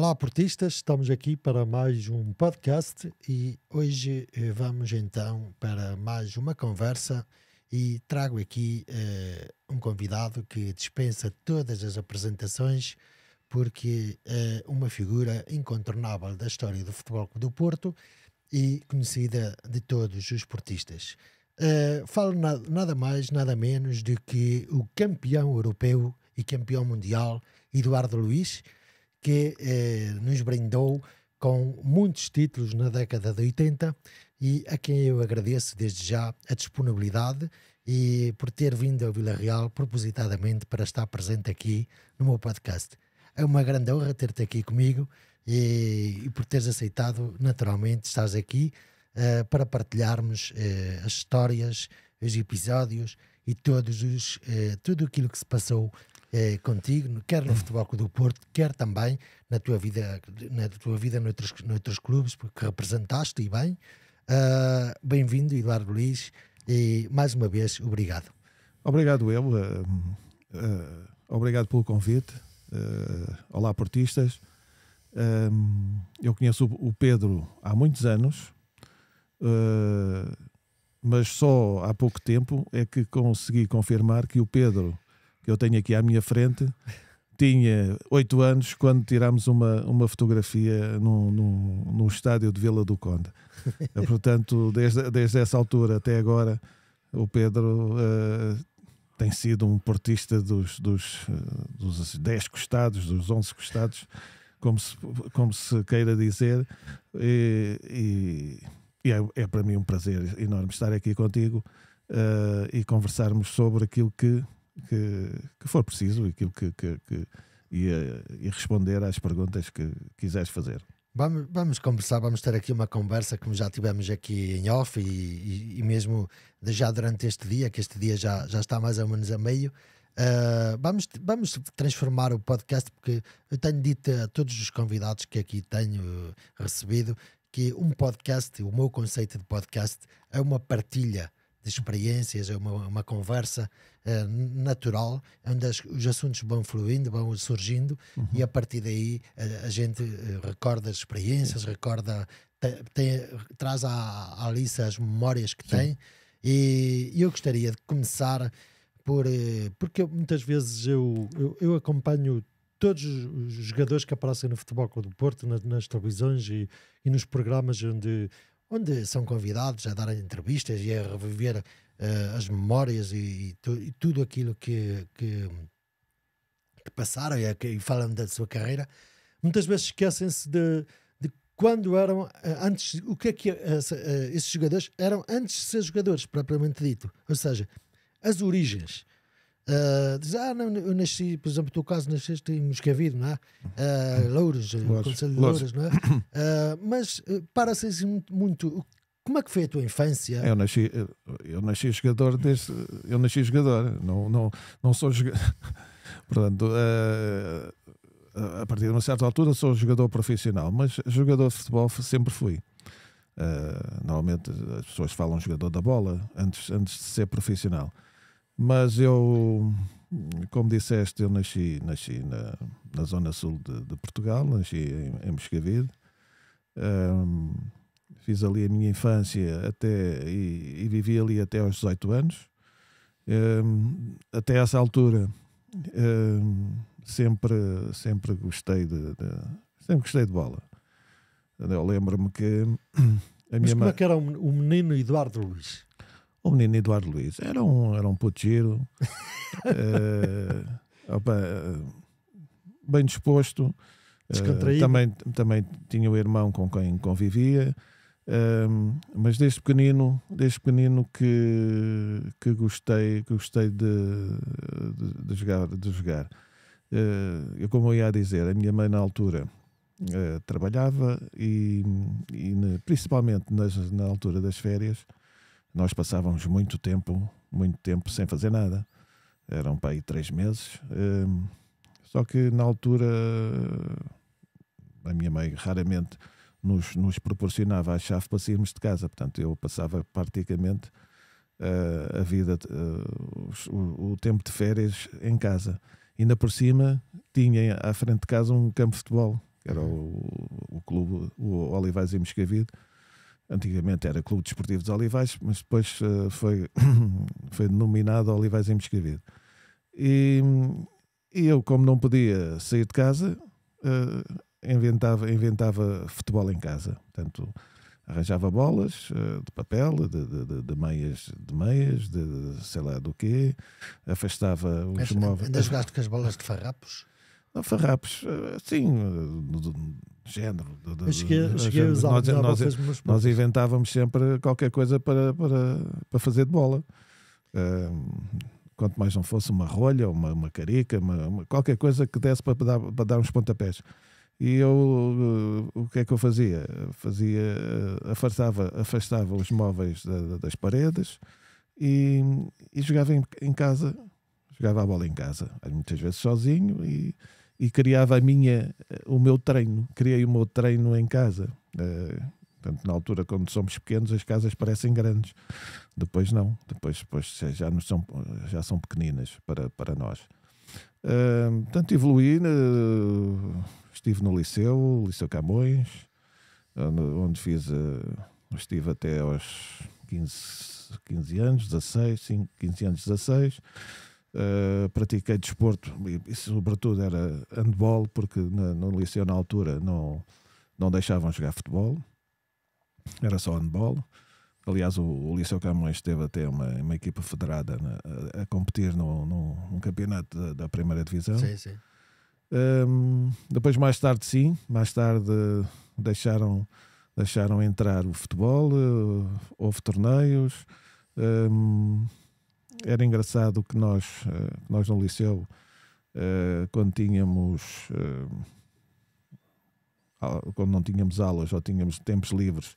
Olá, portistas, estamos aqui para mais um podcast e hoje vamos então para mais uma conversa e trago aqui um convidado que dispensa todas as apresentações porque é uma figura incontornável da história do Futebol Clube do Porto e conhecida de todos os portistas. Falo nada mais, nada menos do que o campeão europeu e campeão mundial Eduardo Luiz, que nos brindou com muitos títulos na década de 80 e a quem eu agradeço desde já a disponibilidade e por ter vindo ao Vila Real propositadamente para estar presente aqui no meu podcast. É uma grande honra ter-te aqui comigo e por teres aceitado naturalmente estares aqui para partilharmos as histórias, os episódios e tudo aquilo que se passou contigo, quer no Futebol Clube do Porto, quer também na tua vida noutros clubes, porque representaste e bem. Bem-vindo, Eduardo Luiz, e mais uma vez, obrigado. Obrigado eu, obrigado pelo convite. Olá, portistas. Eu conheço o Pedro há muitos anos, mas só há pouco tempo é que consegui confirmar que o Pedro, que eu tenho aqui à minha frente, tinha 8 anos quando tirámos uma fotografia no estádio de Vila do Conde. Portanto, desde essa altura até agora, o Pedro tem sido um portista dos 10 costados, dos 11 costados, como se queira dizer, e é para mim um prazer enorme estar aqui contigo e conversarmos sobre aquilo que for preciso e responder às perguntas que quiseres fazer. Vamos conversar, vamos ter aqui uma conversa como já tivemos aqui em off e mesmo já durante este dia, que este dia já está mais ou menos a meio. Vamos transformar o podcast, porque eu tenho dito a todos os convidados que aqui tenho recebido que um podcast, o meu conceito de podcast é uma partilha de experiências, é uma conversa natural, onde os assuntos vão fluindo, vão surgindo, e a partir daí a gente recorda as experiências, traz à Alice as memórias que tem, e eu gostaria de começar porque muitas vezes eu acompanho todos os jogadores que aparecem no Futebol Clube do Porto, nas televisões e nos programas onde são convidados a dar entrevistas e a reviver as memórias e tudo aquilo que passaram e falam da sua carreira. Muitas vezes esquecem-se de quando eram antes, o que é que esses jogadores eram antes de ser jogadores, propriamente dito. Ou seja, as origens. Diz, não, eu nasci, por exemplo, no teu caso, nasceste em Moscavide, não é? Louros, Conselho de Louros, não é? Mas para-se assim muito. Como é que foi a tua infância? Eu nasci jogador eu nasci jogador, não sou jogador. Portanto, a partir de uma certa altura sou jogador profissional, mas jogador de futebol sempre fui. Normalmente as pessoas falam jogador da bola antes de ser profissional. Mas eu, como disseste, eu nasci na zona sul de Portugal, nasci em Moscavide. Fiz ali a minha infância e vivi ali até aos 18 anos. Até essa altura sempre gostei de bola. Eu lembro-me que Mas como é que era o menino Eduardo Luiz? O menino Eduardo Luiz era um puto giro, bem disposto, também tinha o irmão com quem convivia, mas desde pequenino que gostei de jogar. Como eu ia dizer, a minha mãe na altura trabalhava e principalmente na altura das férias. Nós passávamos muito tempo sem fazer nada. Eram para aí 3 meses. Só que na altura a minha mãe raramente nos proporcionava a chave para sairmos de casa. Portanto, eu passava praticamente a vida, o tempo de férias em casa. Ainda por cima tinha à frente de casa um campo de futebol. que era o clube, o Olivais e Moscavide. Antigamente era Clube Desportivo dos Olivais, mas depois foi denominado Olivais e Moscavide. E eu, como não podia sair de casa, inventava futebol em casa. Portanto, arranjava bolas de papel, de meias, de sei lá do quê, afastava os móveis. Ainda jogaste com as bolas de farrapos? Não, farrapos, sim, do género. Eu cheguei a usar nós inventávamos sempre qualquer coisa para fazer de bola. Quanto mais não fosse uma rolha, uma carica, qualquer coisa que desse para dar uns pontapés. E eu, o que é que eu fazia? Afastava os móveis das paredes e jogava em casa, jogava a bola em casa, muitas vezes sozinho, e criava o meu treino. Criei o meu treino em casa. Portanto, na altura, quando somos pequenos, as casas parecem grandes. Depois não. Depois já são pequeninas para nós. Portanto, evoluí. Estive no Liceu Camões, onde estive até aos 15 anos, 16, 15 anos, 16. Pratiquei desporto e sobretudo era handball, porque no Liceu na altura não deixavam jogar futebol, era só handball. Aliás, o Liceu Camões teve até uma equipa federada a competir num campeonato da primeira divisão. Sim. Depois mais tarde deixaram entrar o futebol, houve torneios. Era engraçado que nós no Liceu, quando não tínhamos aulas ou tínhamos tempos livres,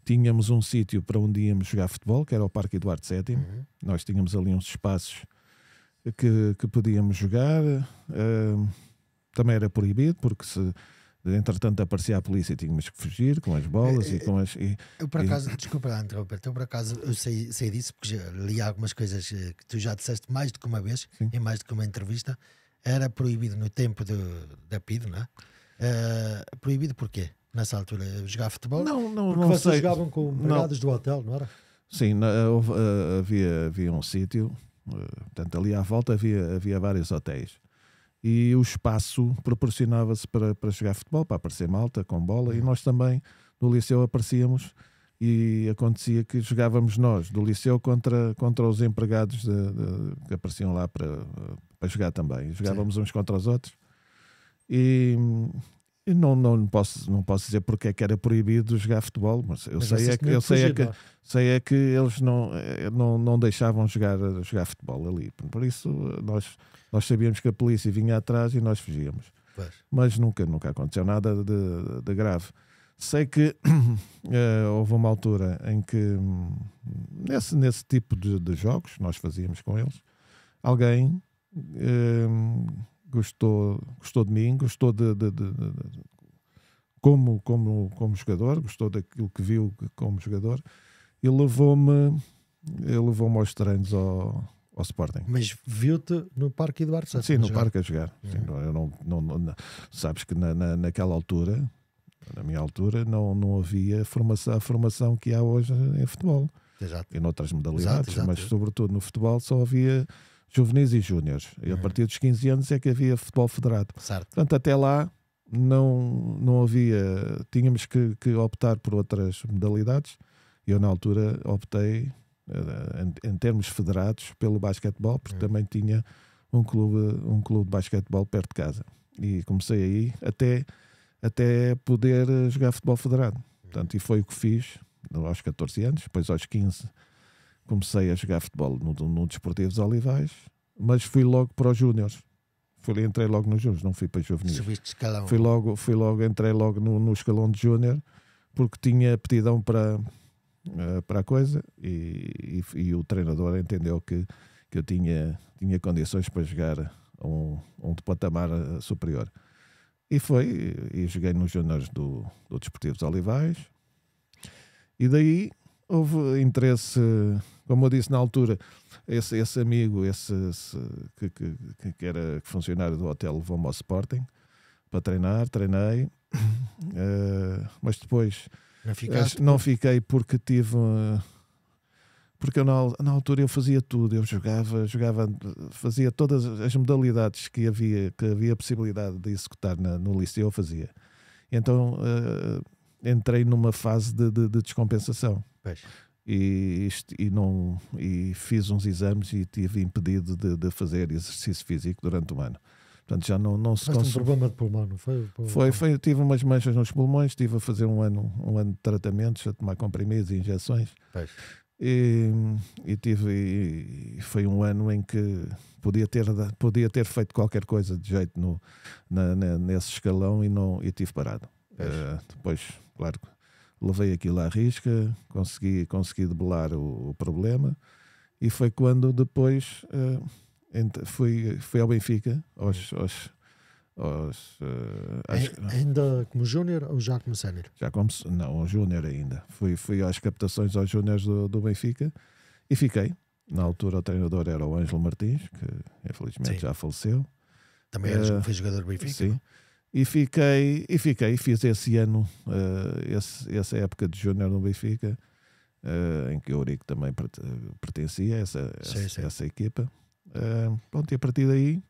tínhamos um sítio para onde íamos jogar futebol, que era o Parque Eduardo VII. Nós tínhamos ali uns espaços que podíamos jogar. Também era proibido, porque se entretanto aparecia a polícia e tínhamos que fugir com as bolas e com as... Eu por acaso, desculpa lá interromper, eu por acaso eu sei disso, porque já li algumas coisas que tu já disseste mais do que uma vez, Sim. em mais do que uma entrevista. Era proibido no tempo da PIDE, não é? Proibido porquê? Nessa altura, jogar futebol? Porque vocês jogavam com empregados do hotel, não era? Sim, havia um sítio, portanto ali à volta havia vários hotéis. E o espaço proporcionava-se para jogar futebol, para aparecer malta com bola, e nós também no Liceu aparecíamos, e acontecia que jogávamos nós do Liceu contra os empregados que apareciam lá para jogar também. Jogávamos uns contra os outros, e não posso dizer porque é que era proibido jogar futebol, mas eu sei é que eles não deixavam jogar futebol ali. Por isso nós sabíamos que a polícia vinha atrás e nós fugíamos. Pois. Mas nunca aconteceu nada de grave. Sei que houve uma altura em que nesse tipo de jogos nós fazíamos com eles, alguém gostou de mim, gostou como jogador, gostou daquilo que viu como jogador, e levou-me aos treinos ao Sporting. Mas viu-te no Parque Eduardo VII? Sim, no parque a jogar. Sim, eu não, sabes que naquela altura, na minha altura, não havia a formação que há hoje em futebol. Exato. E noutras modalidades, Exato. mas sobretudo no futebol só havia juvenis e júniores. E a partir dos 15 anos é que havia futebol federado. Certo. Portanto, até lá não havia... Tínhamos que optar por outras modalidades. Eu, na altura, optei, em termos federados, pelo basquetebol, porque também tinha um clube de basquetebol perto de casa. E comecei aí até poder jogar futebol federado. Portanto, e foi o que fiz aos 14 anos. Depois, aos 15, comecei a jogar futebol no Desportivo dos Olivais, mas fui logo para os júniores. Entrei logo nos júniores, não fui para os juvenis. Subiste escalão. Entrei logo no escalão de júnior, porque tinha aptidão para a coisa, e o treinador entendeu que eu tinha condições para jogar um patamar superior. E joguei nos júniores do Desportivo dos Olivais, e daí houve interesse, como eu disse na altura, esse amigo, que era funcionário do hotel, levou-me ao Sporting para treinar, treinei, mas depois Não fiquei porque tive... porque eu, na altura eu fazia tudo, eu jogava, fazia todas as modalidades que havia possibilidade de executar no liceu, eu fazia. Então entrei numa fase de descompensação. Pois. E fiz uns exames e tive impedido de fazer exercício físico durante um ano. Portanto, já não se conseguiu. Um problema de pulmão, não foi? Tive umas manchas nos pulmões, estive a fazer um ano de tratamentos, a tomar comprimidos e injeções. Pois. E foi um ano em que podia ter feito qualquer coisa de jeito nesse escalão e tive parado. Depois, claro, levei aquilo à risca, consegui debelar o problema, e foi quando depois fui ao Benfica, ainda como júnior ou já como sénior? Não, júnior ainda. Fui às captações aos júniores do Benfica e fiquei. Na altura o treinador era o Ângelo Martins, que infelizmente já faleceu. Também foi jogador do Benfica. Sim. E fiz esse ano, essa época de júnior no Benfica, em que o Eurico também pertencia a essa equipa. Pronto, e a partir daí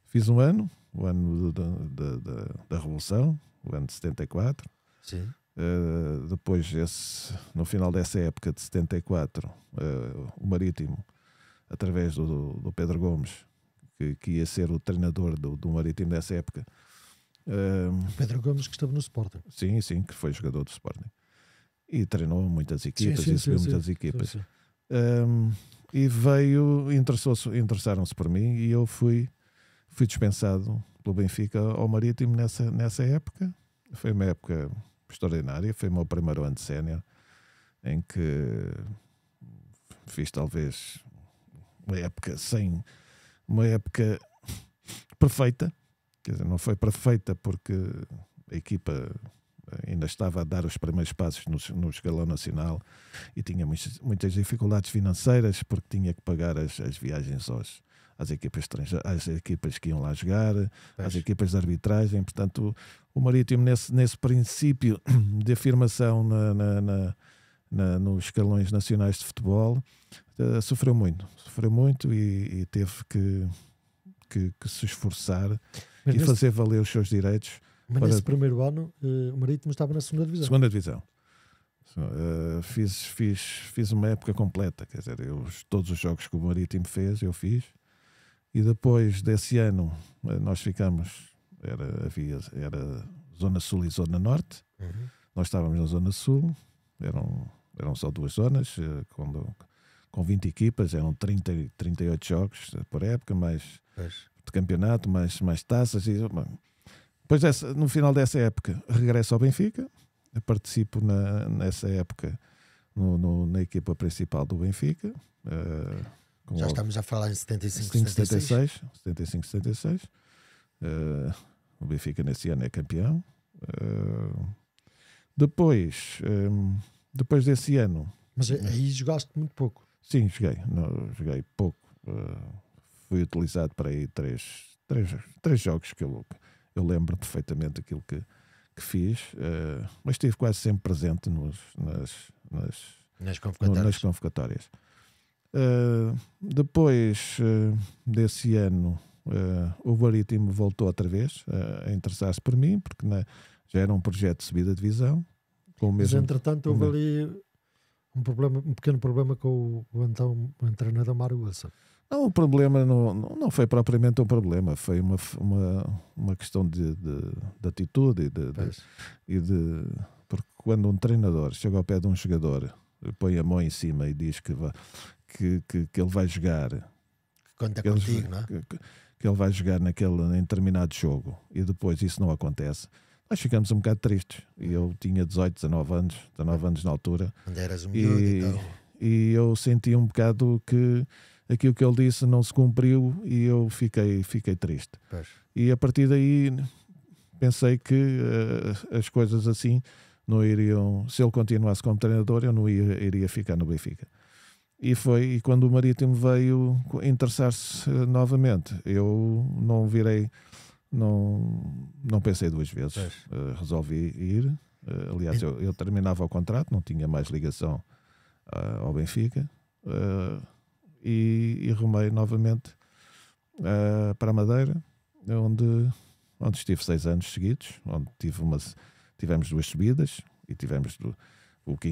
fiz um ano, o ano da Revolução, o ano de 74. Sim. Depois, no final dessa época de 74, o Marítimo, através do Pedro Gomes, que ia ser o treinador do Marítimo dessa época. Pedro Gomes, que estava no Sporting. Sim, que foi jogador do Sporting. E treinou muitas equipas, subiu muitas equipas. Sim. E interessaram-se por mim, e eu fui dispensado pelo Benfica ao Marítimo nessa época. Foi uma época extraordinária, foi o meu primeiro ano de sénior, em que fiz talvez uma época perfeita. Quer dizer, não foi perfeita porque a equipa ainda estava a dar os primeiros passos no escalão nacional e tinha muitas dificuldades financeiras, porque tinha que pagar as viagens às equipas estrangeiras, às equipas que iam lá jogar, às equipas de arbitragem. Portanto, o Marítimo, nesse princípio de afirmação nos escalões nacionais de futebol, sofreu muito e teve que se esforçar e fazer valer os seus direitos. Mas nesse primeiro ano o Marítimo estava na segunda divisão. Segunda divisão. Fiz uma época completa, quer dizer, todos os jogos que o Marítimo fez, eu fiz. E depois desse ano nós ficamos, era Zona Sul e Zona Norte. Uhum. Nós estávamos na Zona Sul, eram só duas zonas, com 20 equipas, eram 38 jogos por época, mais de campeonato, mais taças. Depois, no final dessa época, regresso ao Benfica, participo nessa época na equipa principal do Benfica. Já estamos a falar em 75-76. 75-76. O Benfica nesse ano é campeão. Depois desse ano... Mas aí jogaste muito pouco. Sim, joguei pouco. Fui utilizado para aí três jogos que eu lembro perfeitamente aquilo que fiz, mas estive quase sempre presente nas convocatórias. Depois desse ano, o Marítimo voltou outra vez a interessar-se por mim, porque já era um projeto de subida de divisão. Mas entretanto houve ali um pequeno problema com o então treinador Mário Wilson. Não, o problema não foi propriamente um problema, foi uma questão de atitude porque quando um treinador chega ao pé de um jogador, põe a mão em cima e diz que ele vai jogar, conta contigo, não é? Que ele vai jogar em determinado jogo, e depois isso não acontece, nós ficamos um bocado tristes. E eu tinha 19 anos na altura, onde eras um miúdo, então. E eu senti um bocado que aquilo que ele disse não se cumpriu, e eu fiquei triste. Pois. E a partir daí pensei que as coisas assim não iriam, se ele continuasse como treinador, eu não iria ficar no Benfica. E quando o Marítimo veio interessar-se novamente, eu não não pensei duas vezes. Resolvi ir. Aliás, eu terminava o contrato, não tinha mais ligação ao Benfica, e rumei novamente para a Madeira, onde estive 6 anos seguidos, onde tivemos 2 subidas e tivemos o que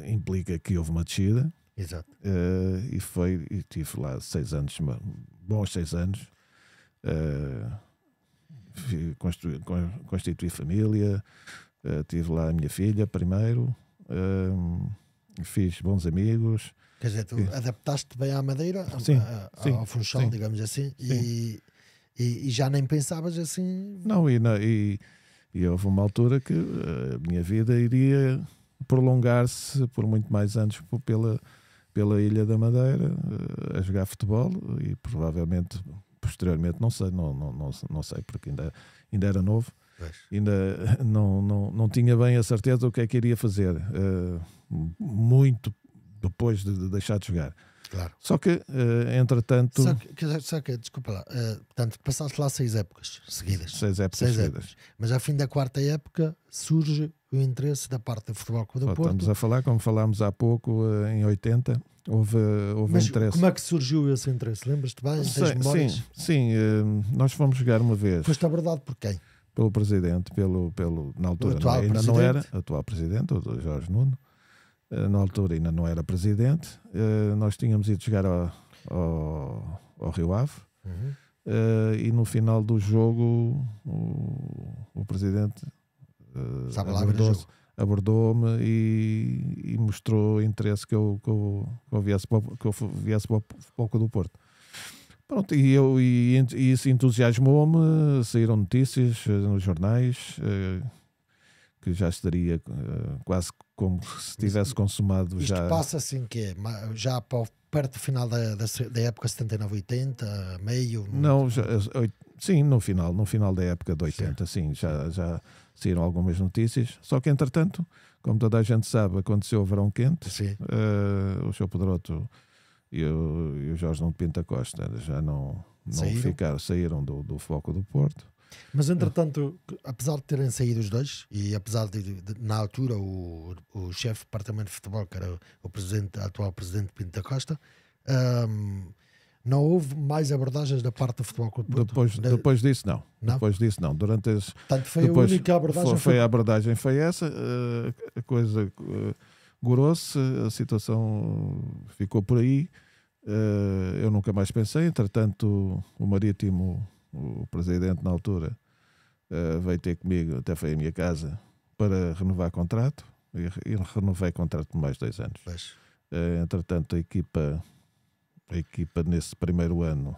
implica que houve uma descida. Exato. E tive lá 6 anos, bons 6 anos. Constituí família, tive lá a minha filha primeiro, fiz bons amigos. Quer dizer, tu adaptaste bem à Madeira, ao Funchal, digamos assim, e já nem pensavas assim. Não, e houve uma altura que a minha vida iria prolongar-se por muito mais anos pela Ilha da Madeira, a jogar futebol, e provavelmente posteriormente, não sei, porque ainda era novo, ainda não tinha bem a certeza do que é que iria fazer, muito depois de deixar de jogar. Claro. Só que, entretanto... Só que desculpa lá, portanto, passaste lá 6 épocas seguidas. 6 épocas seguidas. Mas ao fim da 4ª época surge o interesse da parte do Futebol Clube do Porto. Estamos a falar, como falámos há pouco, em 80, houve interesse. Como é que surgiu esse interesse? Lembras-te bem? Tens memórias? Sim, nós fomos jogar uma vez. Foste abordado por quem? Pelo presidente, na altura ainda não era, atual presidente, o Jorge Nuno. Na altura ainda não era presidente. Nós tínhamos ido jogar ao Rio Ave. E no final do jogo o presidente abordou-me e mostrou interesse que eu viesse para o Futebol do Porto. Pronto, e isso entusiasmou-me. Saíram notícias nos jornais que já estaria quase como se tivesse consumado. Isto já passa assim que já perto do final da época 79-80, meio? Não, sim, no final da época de 80, sim, já saíram algumas notícias. Só que entretanto, como toda a gente sabe, aconteceu o verão quente. O Sr. Pedroto e o Jorge Nuno Pinto da Costa já não saíram do foco do Porto. Mas entretanto, apesar de terem saído os dois, e apesar de na altura o chefe do departamento de futebol, que era o atual presidente Pinto da Costa, não houve mais abordagens da parte do Futebol Clube do Porto? Depois disso não. Depois disso não. Portanto, foi a única abordagem. A abordagem foi essa. A coisa gorou-se, a situação ficou por aí. Eu nunca mais pensei. Entretanto, o Marítimo, o presidente na altura, veio ter comigo, até foi à minha casa, para renovar contrato, e renovei contrato por mais 2 anos. Entretanto, a equipa nesse primeiro ano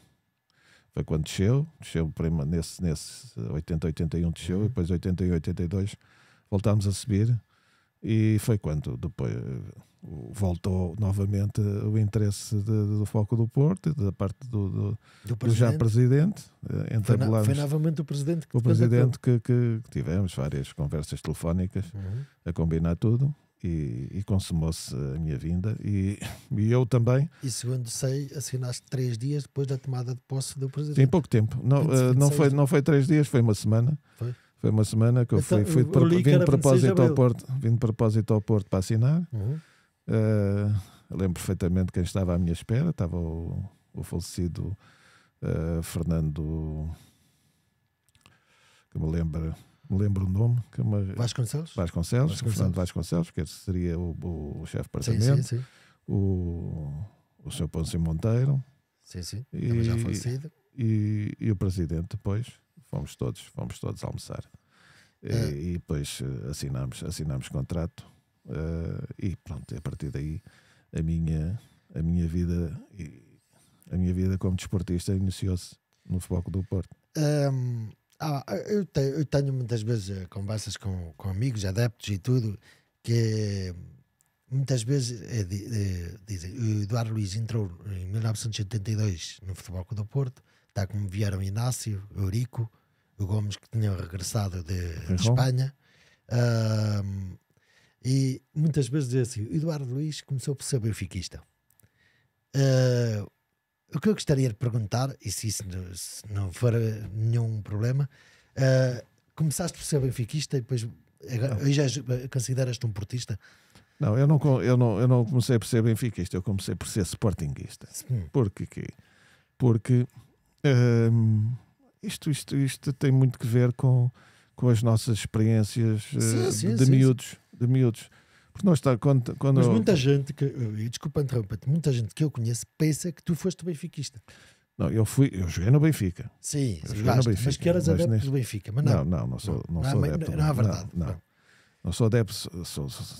foi quando desceu nesse 80-81 desceu, e depois 81-82 voltámos a subir, e foi quando depois voltou novamente o interesse do Foco do Porto, da parte do já presidente. Foi novamente o presidente que tivemos várias conversas telefónicas a combinar tudo, e consumou-se a minha vinda, e eu também. E segundo sei, assinaste 3 dias depois da tomada de posse do presidente. Sim, pouco tempo. Não foi 3 dias, foi uma semana. Foi uma semana que eu vim de propósito ao Porto para assinar. Lembro perfeitamente quem estava à minha espera. Estava o falecido Fernando, que me lembro o nome, Vasconcelos, Fernando Vasconcelos, que seria o chefe de departamento. Sim. O Sr. Pôncio Monteiro. Sim. Também já falecido. E o presidente depois. Fomos todos almoçar. E depois assinámos contrato. E pronto, a partir daí a minha vida como desportista iniciou-se no Futebol do Porto. Eu tenho muitas vezes conversas com amigos, adeptos e tudo, que muitas vezes dizem: o Eduardo Luiz entrou em 1982 no Futebol do Porto, está como vieram Inácio, Eurico, o Gomes, que tinham regressado de Espanha. E muitas vezes diz assim: o Eduardo Luiz começou por ser benfiquista. o que eu gostaria de perguntar, e se não for nenhum problema, começaste por ser benfiquista e depois hoje consideras-te um portista? Não, eu não comecei por ser benfiquista, eu comecei por ser sportinguista. Porque isto tem muito que ver com as nossas experiências de miúdos. Porque nós Mas muita gente, desculpa interromper-te, muita gente que eu conheço pensa que tu foste benfiquista. Não, eu joguei no Benfica. Sim, mas que eras adepto do Benfica. Mas não sou adepto. Não é verdade. Não sou adepto,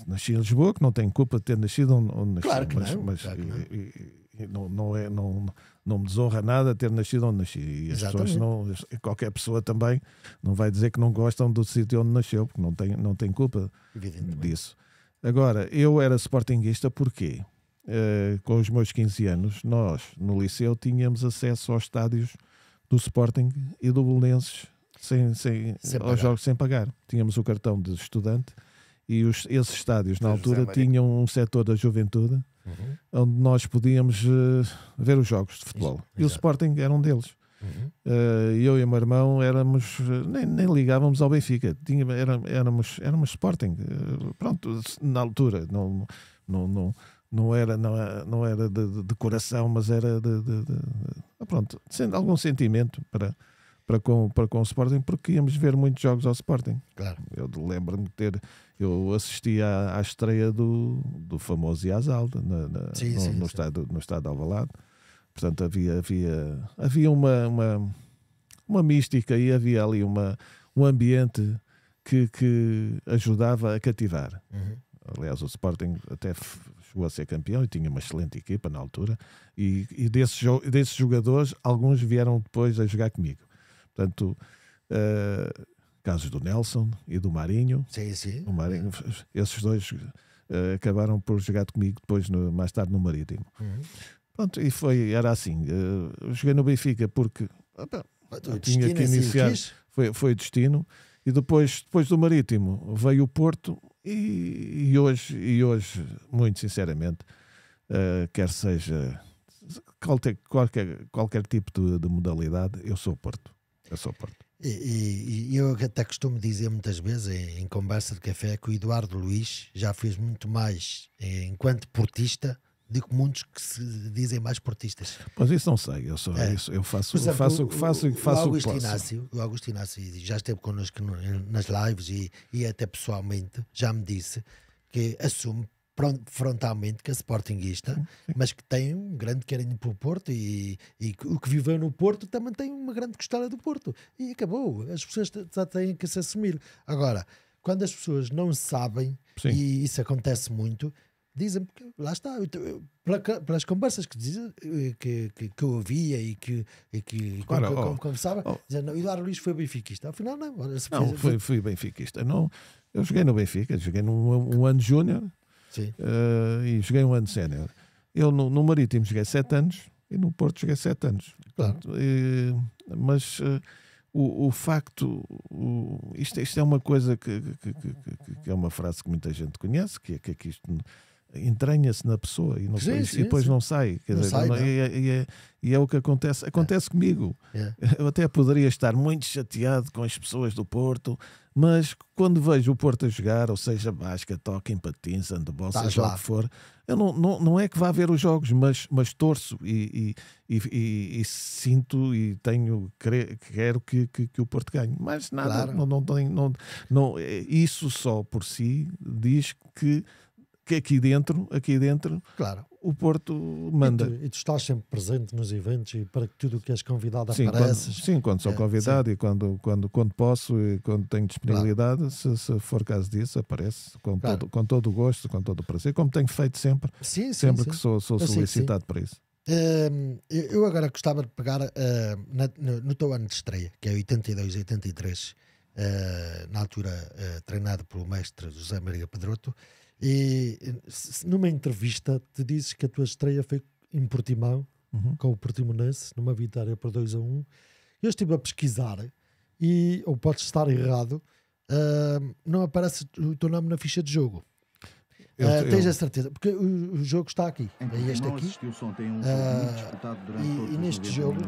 nasci em Lisboa, que não tenho culpa de ter nascido onde nasci. Claro que não me desonra nada ter nascido onde nasci. E as pessoas qualquer pessoa também não vai dizer que não gostam do sítio onde nasceu, porque não tem culpa disso. Agora, eu era sportinguista porque com os meus 15 anos, nós no liceu tínhamos acesso aos estádios do Sporting e do Belenenses aos jogos sem pagar. Tínhamos o cartão de estudante e esses estádios na altura tinham um setor da juventude onde nós podíamos ver os jogos de futebol. E o Sporting era um deles. Eu e o meu irmão nem ligávamos ao Benfica, éramos Sporting. Pronto, na altura não era de coração, mas era pronto, sendo algum sentimento para com o Sporting, porque íamos ver muitos jogos ao Sporting. Claro. Eu lembro-me de eu assisti à estreia do famoso Iazalda no estádio de Alvalade. Portanto, havia uma mística e havia ali um ambiente que ajudava a cativar. Aliás, o Sporting até chegou a ser campeão e tinha uma excelente equipa na altura. E desses jogadores, alguns vieram depois a jogar comigo. Portanto, casos do Nelson e do Marinho. Sim. O Marinho, esses dois acabaram por jogar comigo depois, mais tarde, no Marítimo. Pronto, e era assim. Eu joguei no Benfica porque tinha que iniciar. Foi destino. E depois do Marítimo veio o Porto. E hoje, muito sinceramente, quer seja qualquer tipo de modalidade, eu sou Porto. E eu até costumo dizer muitas vezes em conversa de café que o Eduardo Luiz já fez muito mais enquanto portista do que muitos que se dizem mais portistas. Pois isso não sei, eu faço o que faço e faço o que posso. O Augusto Inácio já esteve connosco nas lives e até pessoalmente já me disse que assume frontalmente que é sportinguista, mas que tem um grande carinho pelo Porto e o que viveu no Porto também tem uma grande costela do Porto. E acabou. As pessoas já têm que se assumir. Agora, quando as pessoas não sabem, e isso acontece muito, dizem, porque lá está, pelas conversas que eu ouvia e que conversava, dizendo, o Eduardo Luiz foi benfiquista. Afinal, não. Fui benfiquista. Não, eu joguei no Benfica, joguei um ano júnior. E joguei um ano sénior. Eu no Marítimo joguei 7 anos e no Porto joguei 7 anos. Claro. Portanto, mas o facto, isto é uma coisa que é uma frase que muita gente conhece, que é que isto entranha-se na pessoa e depois não sai. E é o que acontece. Acontece comigo. Eu até poderia estar muito chateado com as pessoas do Porto, mas quando vejo o Porto a jogar, ou seja, basquete, toque, patins, handball, seja o que for, eu não é que vá ver os jogos, mas torço e sinto e quero que o Porto ganhe. Mas nada, claro. Isso só por si diz que aqui dentro claro, o Porto manda. E tu estás sempre presente nos eventos e para que tudo o que és convidado apareces. Quando sou convidado e quando posso e quando tenho disponibilidade, claro. se for caso disso, aparece com todo o gosto, com todo o prazer, como tenho feito sempre, que sou solicitado para isso. Eu agora gostava de pegar no teu ano de estreia, que é 82-83, na altura treinado pelo mestre José Maria Pedroto. E numa entrevista te dizes que a tua estreia foi em Portimão, com o Portimonense, numa vitória por 2-1. Eu estive a pesquisar ou podes estar errado, não aparece o teu nome na ficha de jogo. Tens a certeza, porque o jogo está aqui, é este aqui, e neste jogo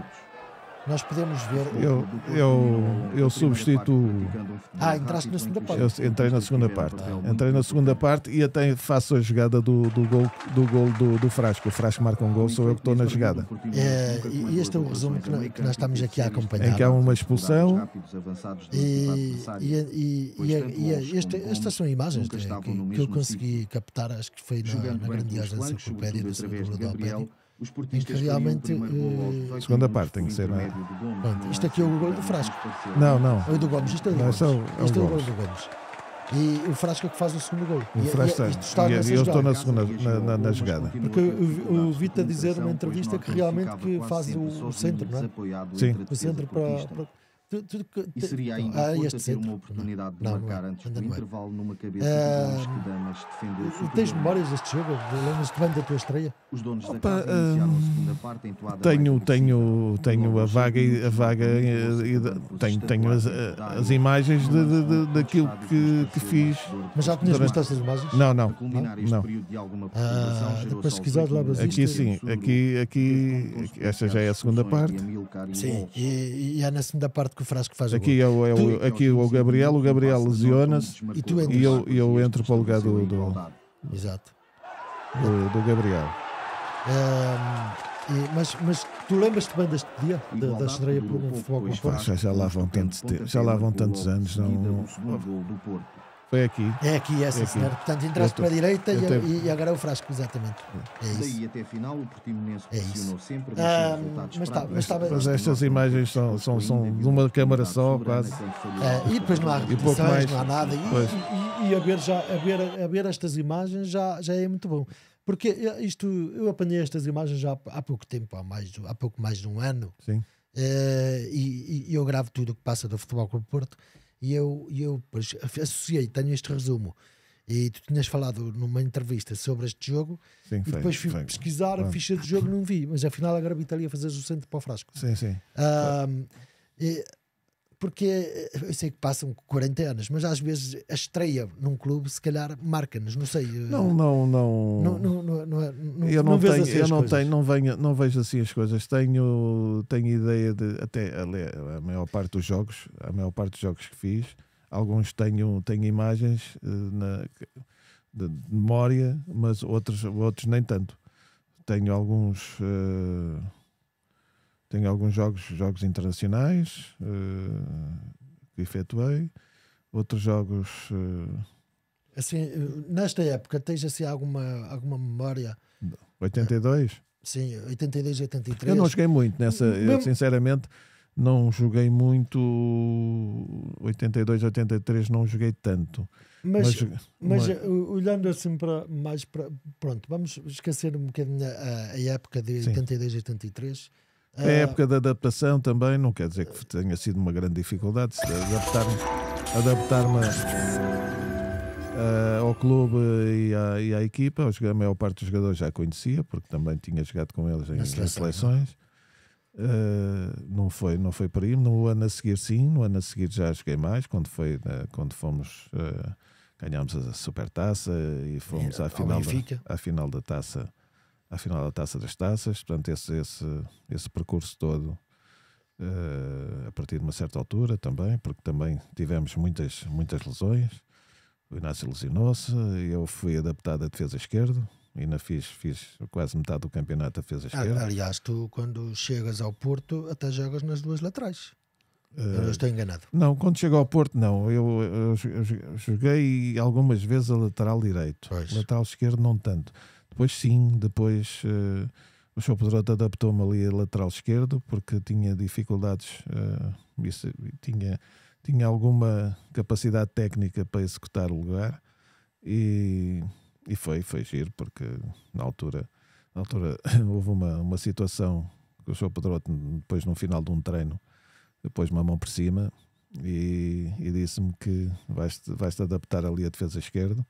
nós podemos ver. Eu substituo. Entraste na segunda parte. Eu entrei na segunda parte. Entrei na segunda parte e até faço a jogada do gol do Frasco. O Frasco marca um gol, sou eu que estou na jogada. E este é o resumo que nós estamos aqui a acompanhar. Em que há uma expulsão. Estas são imagens que eu consegui captar, acho que foi na grandiosa enciclopédia do Ludopédia. Em que realmente. Segunda parte tem que ser, não é? Pronto, isto aqui é o gol do Frasco. Não. É o do Gomes. Isto é o do Gomes. Isto é o gol Gomes. do Gomes. E o Frasco é que faz o segundo gol. O Frasco eu estou na segunda na jogada. Porque eu vi-te a dizer numa entrevista que realmente que faz o centro, não é? Sim. O centro para. E seria ainda ter uma oportunidade de marcar antes do intervalo numa cabeça de Gomes que Damas defendeu. Tens memórias deste jogo? Lembras-te bem da tua estreia? Os donos da casa iniciaram a segunda parte em toada. Tenho a vaga e tenho as imagens daquilo que fiz. Mas já tinhas visto estas imagens? Não. Depois se quiseres levas isto. Aqui sim, aqui esta já é a segunda parte. Sim, e é na segunda parte que o Frasco faz aqui o gol. Aqui o Gabriel lesiona-se e eu entro para o lugar do Exato. Do Gabriel. Mas tu lembras-te bem deste dia da estreia por um futebol com o Porto? Já lá vão tantos anos. Não... Foi aqui. É aqui, essa senhora. Portanto, entraste para a direita e agora é o Frasco, exatamente. É isso. Daí até a final, o Portimonense pressionou sempre, mas estas imagens são de uma câmara só, quase. E depois não há repetições, não há nada. E a ver estas imagens já é muito bom. Porque eu apanhei estas imagens já há pouco tempo, há pouco mais de um ano. Sim. E eu gravo tudo o que passa do Futebol Clube Porto. E eu depois associei, tenho este resumo. E tu tinhas falado numa entrevista sobre este jogo. Sim, e depois fui pesquisar a ficha de jogo, não vi. Mas afinal agora vi ali a fazer o centro para o Frasco. Sim. Porque eu sei que passam 40 anos, mas às vezes a estreia num clube se calhar marca-nos, não sei. Não vejo assim as coisas. Tenho ideia de até a maior parte dos jogos que fiz, alguns tenho imagens de memória, mas outros nem tanto. Tenho alguns jogos internacionais que efetuei, outros jogos. Assim, nesta época, tens assim alguma memória? 82? Sim, 82, 83. Eu não joguei muito nessa, eu sinceramente não joguei muito. 82, 83 não joguei tanto. Mas olhando assim pronto, vamos esquecer um bocadinho a época de 82, 83. A época da adaptação também, não quer dizer que tenha sido uma grande dificuldade. Adaptar-me ao clube e à equipa. A maior parte dos jogadores já conhecia, porque também tinha jogado com eles em seleções. Não foi por aí. No ano a seguir, sim. No ano a seguir já joguei mais, quando fomos, ganhámos a Supertaça e fomos à final da Taça. À final da Taça das Taças, portanto esse percurso todo a partir de uma certa altura também, porque também tivemos muitas lesões. O Inácio lesionou-se, eu fui adaptado à defesa esquerda, ainda fiz quase metade do campeonato a defesa esquerda. Aliás, tu quando chegas ao Porto até jogas nas duas laterais. Eu estou enganado. Não, quando chego ao Porto não, eu joguei algumas vezes a lateral direito, lateral esquerdo não tanto. Depois o Sr. Pedroto adaptou-me ali a lateral esquerdo porque tinha dificuldades, tinha alguma capacidade técnica para executar o lugar e foi giro, porque na altura houve uma situação que o Sr. Pedroto, depois no final de um treino, pôs-me a mão por cima e disse-me que vais-te adaptar ali a defesa esquerda,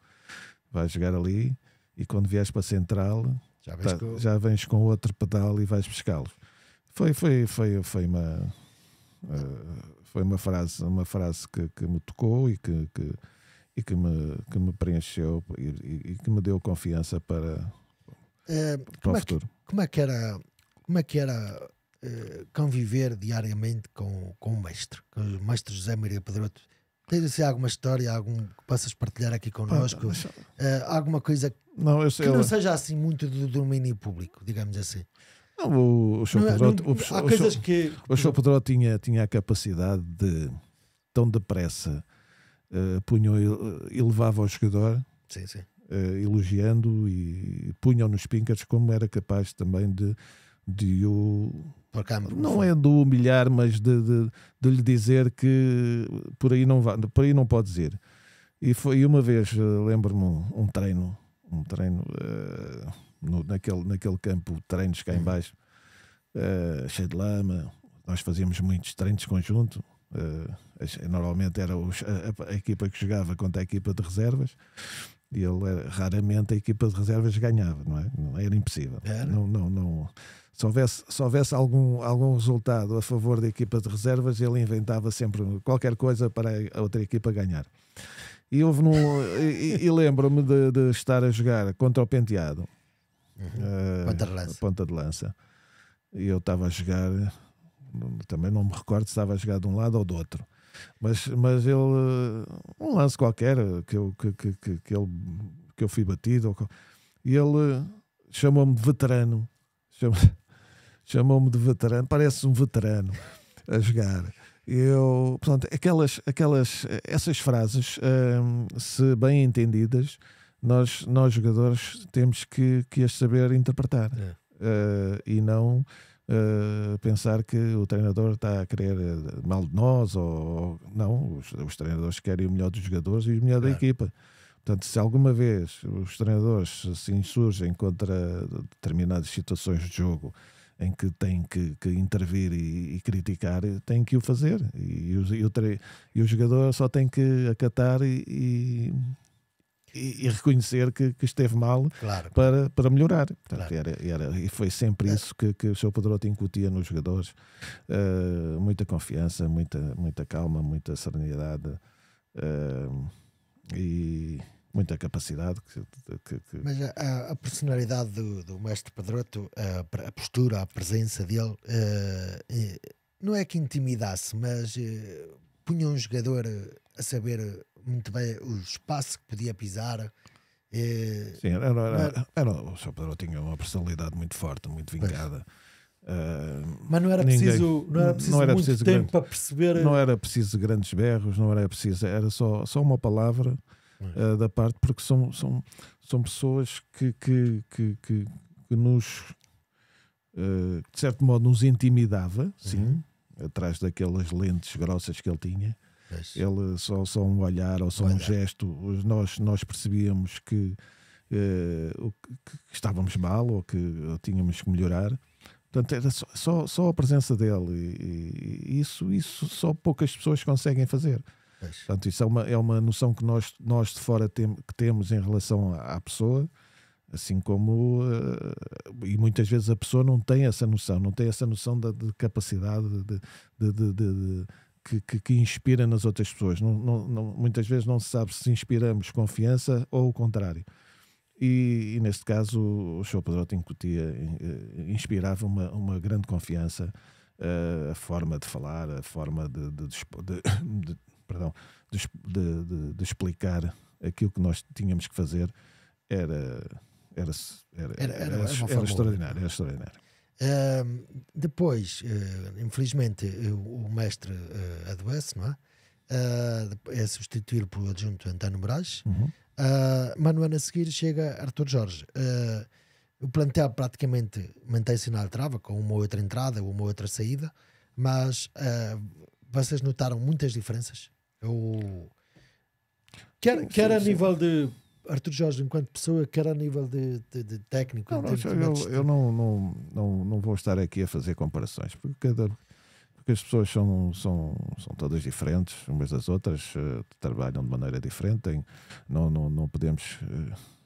vais jogar ali. E quando vieres para a central, já vens com outro pedal e vais pescá-los. Foi uma frase que me tocou e e que me preencheu e que me deu confiança para o futuro. Como é que era conviver diariamente com o mestre, com o mestre José Maria Pedroto? Tens assim alguma história, que possas partilhar aqui connosco? Alguma coisa que não seja assim muito do domínio público, digamos assim? Não, o Sr. Pedroto tinha a capacidade de, tão depressa, punha e levava ao jogador, sim. Elogiando e punha-o nos pinkers, como era capaz também de o... Não é de humilhar, mas de lhe dizer que por aí não pode ir. E foi uma vez, lembro-me, um treino naquele campo de treinos cá em baixo, cheio de lama. Nós fazíamos muitos treinos conjunto. Normalmente era a equipa que jogava contra a equipa de reservas, e raramente a equipa de reservas ganhava, não é? Não era impossível. Não. Se houvesse algum resultado a favor da equipa de reservas, ele inventava sempre qualquer coisa para a outra equipa ganhar. E lembro-me de estar a jogar contra o Penteado, ponta de lança, e eu estava a jogar, também não me recordo se estava a jogar de um lado ou do outro, mas ele, um lance qualquer que eu fui batido, e ele chamou-me de veterano. Chamou-me de veterano, parece um veterano a jogar. Portanto, essas frases, se bem entendidas, nós jogadores temos que as saber interpretar, e não pensar que o treinador está a querer mal de nós, ou não. Os treinadores querem o melhor dos jogadores e o melhor da equipa. Portanto, se alguma vez os treinadores se insurgem contra determinadas situações de jogo em que têm que intervir e criticar, têm que o fazer. E o jogador só tem que acatar e reconhecer que esteve mal, claro, para melhorar. Portanto, claro. E foi sempre isso que o Sr. Pedroto incutia nos jogadores. Muita confiança, muita calma, muita serenidade, e muita capacidade. Mas a personalidade do mestre Pedroto, a postura, a presença dele, não é que intimidasse, mas punha um jogador a saber muito bem o espaço que podia pisar. Sim, o Sr. Pedroto tinha uma personalidade muito forte, muito vincada. Mas não era preciso muito tempo para perceber. Não era preciso grandes berros, era só uma palavra da parte, porque são pessoas que nos, de certo modo, nos intimidava, sim, atrás daquelas lentes grossas que ele tinha. Ele só um olhar ou só um gesto, nós percebíamos que estávamos mal, ou que tínhamos que melhorar. Portanto, era só a presença dele, e isso só poucas pessoas conseguem fazer. Portanto, isso é uma noção que nós de fora que temos em relação à pessoa, assim como e muitas vezes a pessoa não tem essa noção de capacidade que inspira nas outras pessoas. Muitas vezes não se sabe se inspiramos confiança ou o contrário. E neste caso o Sr. Pedroto inspirava uma grande confiança, a forma de falar, a forma de explicar aquilo que nós tínhamos que fazer era extraordinário. Depois, infelizmente, o mestre adoece, não é? É substituído por adjunto António Moraes. Mas no ano a seguir chega Artur Jorge. O plantel praticamente mantém-se inalterável, com uma outra entrada, uma outra saída, mas vocês notaram muitas diferenças? Quer a nível de Artur Jorge enquanto pessoa, quer a nível de técnico? Eu não vou estar aqui a fazer comparações, porque as pessoas são todas diferentes umas das outras, trabalham de maneira diferente, não podemos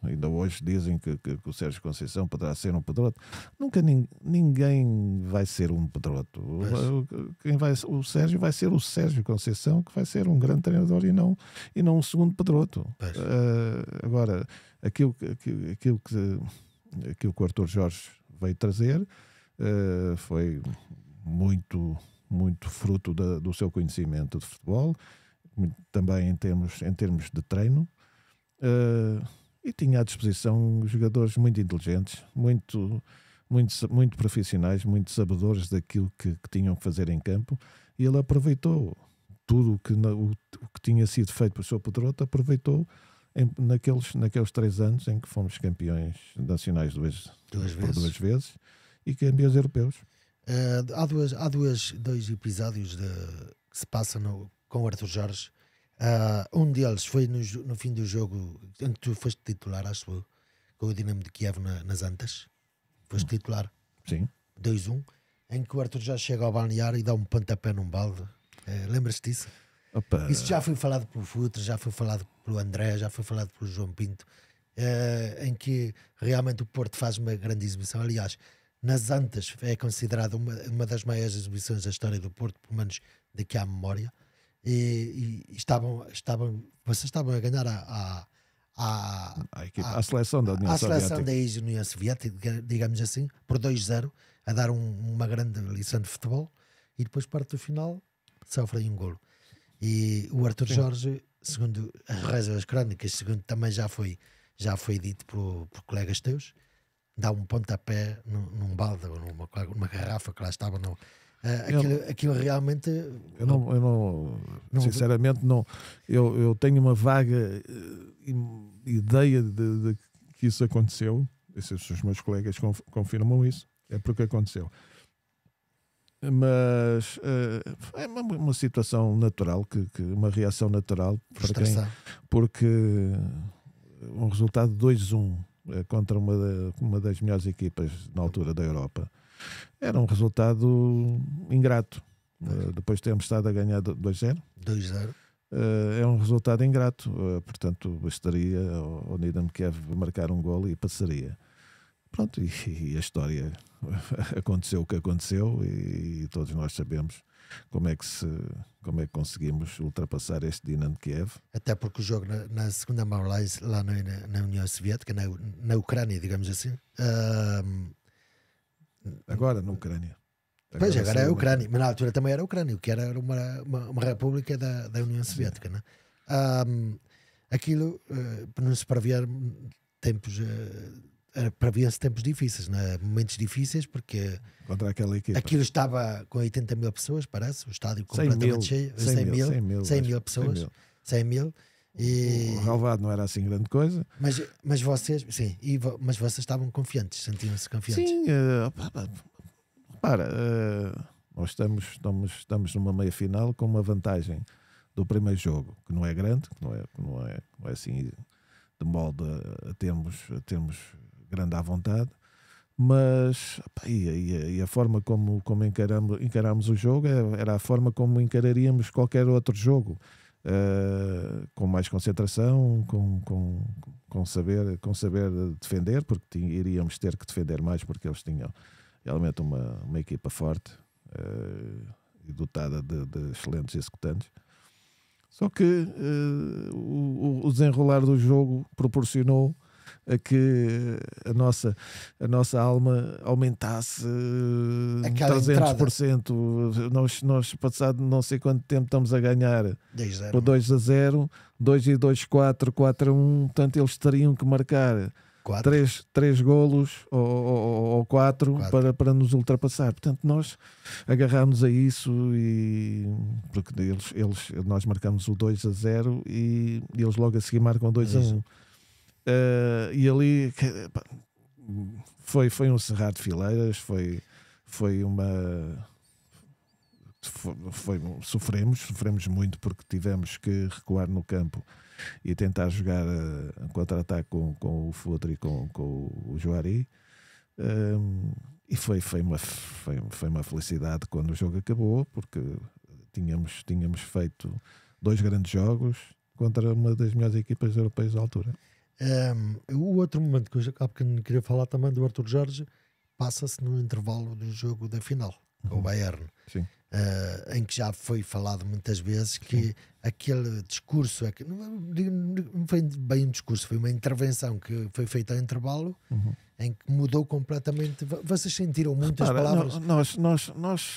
Ainda hoje dizem que o Sérgio Conceição poderá ser um Pedroto. Nunca ninguém vai ser um Pedroto. O Sérgio vai ser o Sérgio Conceição, que vai ser um grande treinador e não um segundo Pedroto. Agora, aquilo que o Arthur Jorge veio trazer foi muito fruto do seu conhecimento de futebol, também em termos de treino, e tinha à disposição jogadores muito inteligentes, muito profissionais, muito sabedores daquilo que tinham que fazer em campo, e ele aproveitou tudo o que tinha sido feito por seu Pedroto, aproveitou naqueles 3 anos em que fomos campeões nacionais duas vezes e campeões europeus. Há dois episódios que se passam com o Arthur Jorge. Um deles foi no fim do jogo em que tu foste titular, acho eu, com o Dinamo de Kiev nas Antas. Foste titular. Sim. 2-1, em que o Arthur Jorge chega ao balneário e dá um pontapé num balde. Lembras-te disso? Opa. Isso já foi falado pelo Futre, já foi falado pelo André, já foi falado pelo João Pinto, em que realmente o Porto faz uma grande exibição. Aliás, nas Antas é considerada uma das maiores exibições da história do Porto, pelo menos daqui à memória. Vocês estavam a ganhar a seleção da União Soviética. A seleção da ex-União Soviética, digamos assim, por 2-0, a dar uma grande lição de futebol, e depois, parte do final, sofrem um golo. E o Arthur Jorge, segundo as rezas das crónicas, segundo também já foi dito por colegas teus, dá um pontapé num balde ou numa garrafa que lá estava. Aquilo realmente. Eu não sinceramente, não. Eu tenho uma vaga ideia de que isso aconteceu. Os meus colegas confirmam isso. É porque aconteceu. Mas é uma situação natural, uma reação natural para quem, porque um resultado de 2-1 contra uma das melhores equipas na altura da Europa era um resultado ingrato. Depois de termos estado a ganhar 2-0. É um resultado ingrato. Portanto, bastaria ao Dinamo Kiev marcar um golo e passaria. Pronto, e a história aconteceu o que aconteceu, e todos nós sabemos como é que conseguimos ultrapassar este Dinamo Kiev. Até porque o jogo na segunda mão lá na União Soviética, na Ucrânia, digamos assim. Agora na Ucrânia. Pois, agora é a Ucrânia, mas na altura também era a Ucrânia, o que era uma república da União Soviética. Né? Aquilo, não se previa tempos... Previa-se tempos difíceis, né? Momentos difíceis, porque contra aquela equipa. Aquilo estava com 80 mil pessoas, parece, o estádio completamente cheio, 100 mil pessoas, 100 mil. O relvado não era assim grande coisa. Mas vocês, sim, mas vocês estavam confiantes, sentiam-se confiantes? Sim, repara, nós estamos numa meia final com uma vantagem do primeiro jogo, que não é grande, que não é assim de modo a termos grande à vontade, mas e a forma como encaramos o jogo era a forma como encararíamos qualquer outro jogo, com mais concentração, com saber defender, porque iríamos ter que defender mais, porque eles tinham realmente uma equipa forte e dotada de excelentes executantes. Só que o desenrolar do jogo proporcionou a que a nossa alma aumentasse 300%. Nós, passado não sei quanto tempo, estamos a ganhar por 2-0, 2-2, 4-1. Portanto, eles teriam que marcar 3 golos ou 4 para nos ultrapassar. Portanto, nós agarrámos a isso, porque nós marcamos o 2-0 e eles logo a seguir marcam 2-1. E ali foi um cerrar de fileiras, sofremos muito, porque tivemos que recuar no campo e tentar jogar contra-ataque com o Futre e com o Juari, e foi uma felicidade quando o jogo acabou, porque tínhamos feito 2 grandes jogos contra uma das melhores equipas europeias da altura. O outro momento que eu já há bocadinho queria falar também do Arthur Jorge passa-se no intervalo do jogo da final, com o Bayern. Sim. Em que já foi falado muitas vezes que aquele discurso, não foi bem um discurso, foi uma intervenção que foi feita ao intervalo, em que mudou completamente. Vocês sentiram muitas palavras? Nós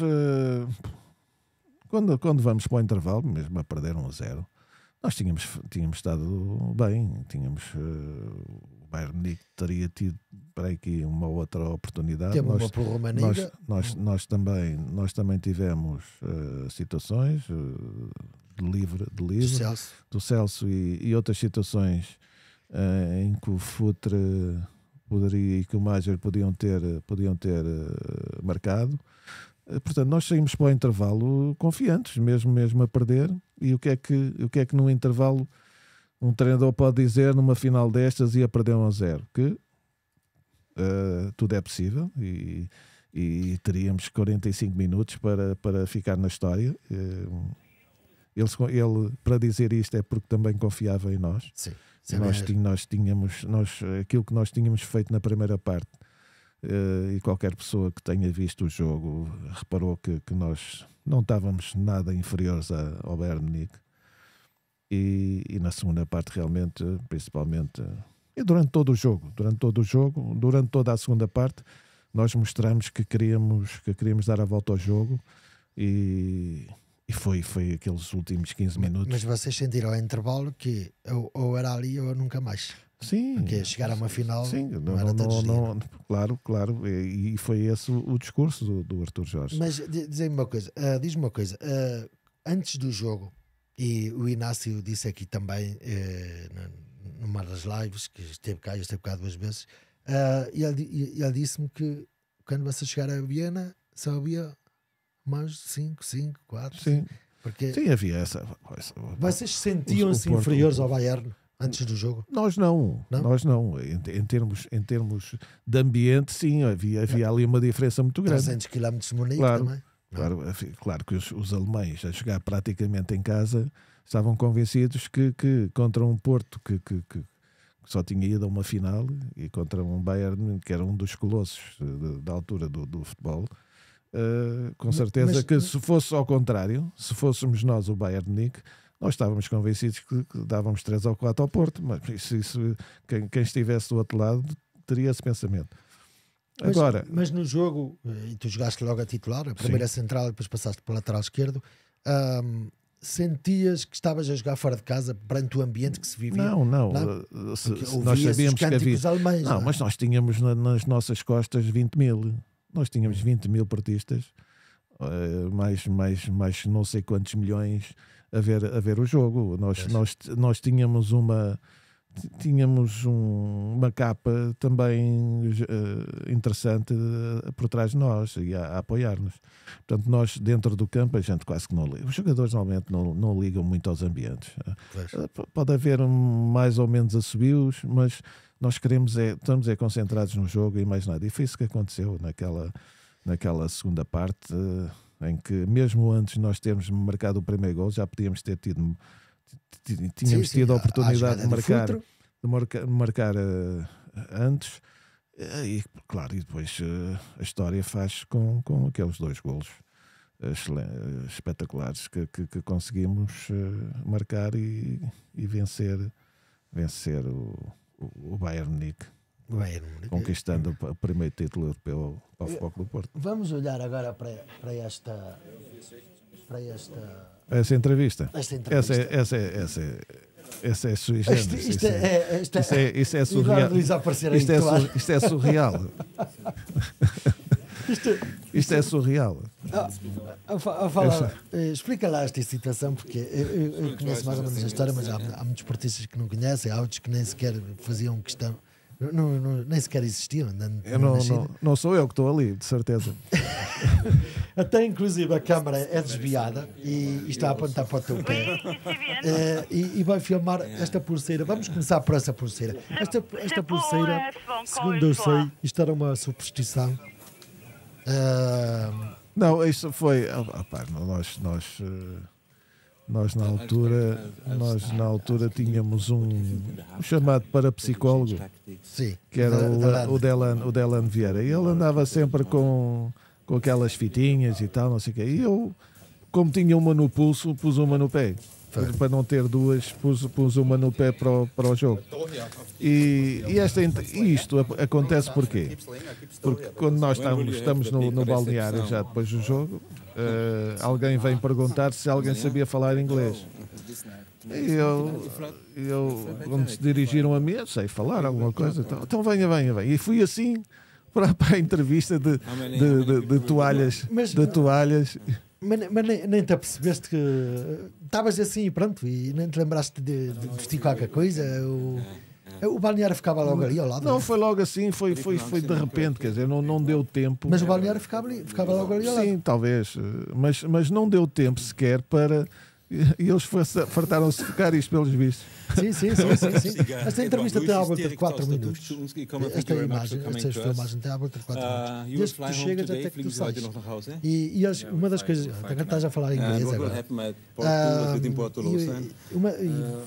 quando vamos para o intervalo, mesmo a perder 1-0, nós tínhamos estado bem, o Bayern Munique teria tido para aqui uma outra oportunidade. Temos uma prorromaneira. Nós também tivemos situações de livre do Celso e outras situações em que o Futre e que o Major podiam ter marcado. Portanto, nós saímos para o intervalo confiantes, mesmo a perder. E o que é que no intervalo um treinador pode dizer numa final destas e a perder 1-0? Que tudo é possível e teríamos 45 minutos para ficar na história. Ele, para dizer isto, é porque também confiava em nós. Sim, aquilo que nós tínhamos feito na primeira parte, e qualquer pessoa que tenha visto o jogo reparou que nós não estávamos nada inferiores ao Bayern Munique. E na segunda parte, realmente, principalmente, e durante todo o jogo, durante toda a segunda parte, nós mostramos que queríamos dar a volta ao jogo e foi aqueles últimos 15 minutos. Mas vocês sentiram ao intervalo que ou era ali ou nunca mais? Sim. Porque chegar a uma final não era claro. E foi esse o discurso do Arthur Jorge. Mas diz-me uma coisa, antes do jogo, e o Inácio disse aqui também, numa das lives, que esteve cá 2 vezes, e ele disse-me que quando você chegar a Viena só havia mais 5, 4. Sim, porque sim, havia essa. Vocês sentiam-se inferiores ao Bayern antes do jogo? Nós não. Em termos de ambiente, sim, havia ali uma diferença muito grande. 300 km de Munique também. Claro que os alemães, a jogar praticamente em casa, estavam convencidos que contra um Porto que só tinha ido a uma final e contra um Bayern que era um dos colossos da altura do futebol, com certeza que se fosse ao contrário, se fôssemos nós o Bayern Munique, nós estávamos convencidos que dávamos 3 ou 4 ao Porto, mas quem estivesse do outro lado teria esse pensamento. Mas no jogo, e tu jogaste logo a titular, a primeira central, depois passaste para o lateral esquerdo, sentias que estavas a jogar fora de casa perante o ambiente que se vivia? Não. Nós sabíamos que havia. Alemães, não, mas nós tínhamos nas nossas costas 20 mil. Nós tínhamos 20 mil portistas, mais não sei quantos milhões a ver o jogo. Nós tínhamos uma capa também interessante por trás de nós e a apoiar-nos. Portanto, nós dentro do campo a gente quase que não liga. Os jogadores normalmente não ligam muito aos ambientes. Pode haver mais ou menos assobios, mas nós estamos concentrados no jogo e mais nada. E foi isso que aconteceu naquela segunda parte, em que mesmo antes de nós termos marcado o primeiro gol, já podíamos ter tido tido a oportunidade de marcar antes. E claro, e depois a história faz com aqueles 2 golos espetaculares que conseguimos marcar e vencer o Bayern Munique, conquistando o primeiro título europeu para o Futebol Clube do Porto. Vamos olhar agora para esta entrevista. Essa é sui generis. Isso é surreal. Isto é surreal. Isto é surreal. Explica lá esta situação, porque eu conheço mais ou menos a história, mas há muitos portistas que não conhecem, há outros que nem sequer faziam questão, nem sequer existiam. Não sou eu que estou ali, de certeza. Até inclusive a câmara é desviada e está a apontar para o teu pé e vai filmar esta pulseira. Vamos começar por essa pulseira. Esta pulseira, segundo eu sei, isto era uma superstição. Não, isso foi. Nós na altura tínhamos um chamado parapsicólogo, que era o Delan Vieira, e ele andava sempre com aquelas fitinhas e tal, não sei o quê, e eu, como tinha uma no pulso, pus uma no pé. Para não ter duas, pus uma no pé para o jogo. E isto acontece porquê? Porque quando nós estamos no balneário já depois do jogo, alguém vem perguntar se alguém sabia falar inglês. E eu quando se dirigiram a mim, eu sei falar alguma coisa. Então venha. E fui assim para a entrevista de toalhas. Mas nem te apercebeste que estavas assim e pronto, e nem te lembraste de vestir qualquer coisa? O balneário ficava logo ali ao lado? Não, foi logo assim, foi de repente, quer dizer, não deu tempo. Mas o balneário ficava logo ali ao lado? Sim, talvez, mas não deu tempo sequer para... E eles fartaram-se de ficar isto pelos vistos. Sim. Esta entrevista tem à volta de 4 minutos. Esta filmagem tem à volta de 4 minutos. Desde que tu chegas até que tu sais. E uma das coisas... Estás a falar inglês agora.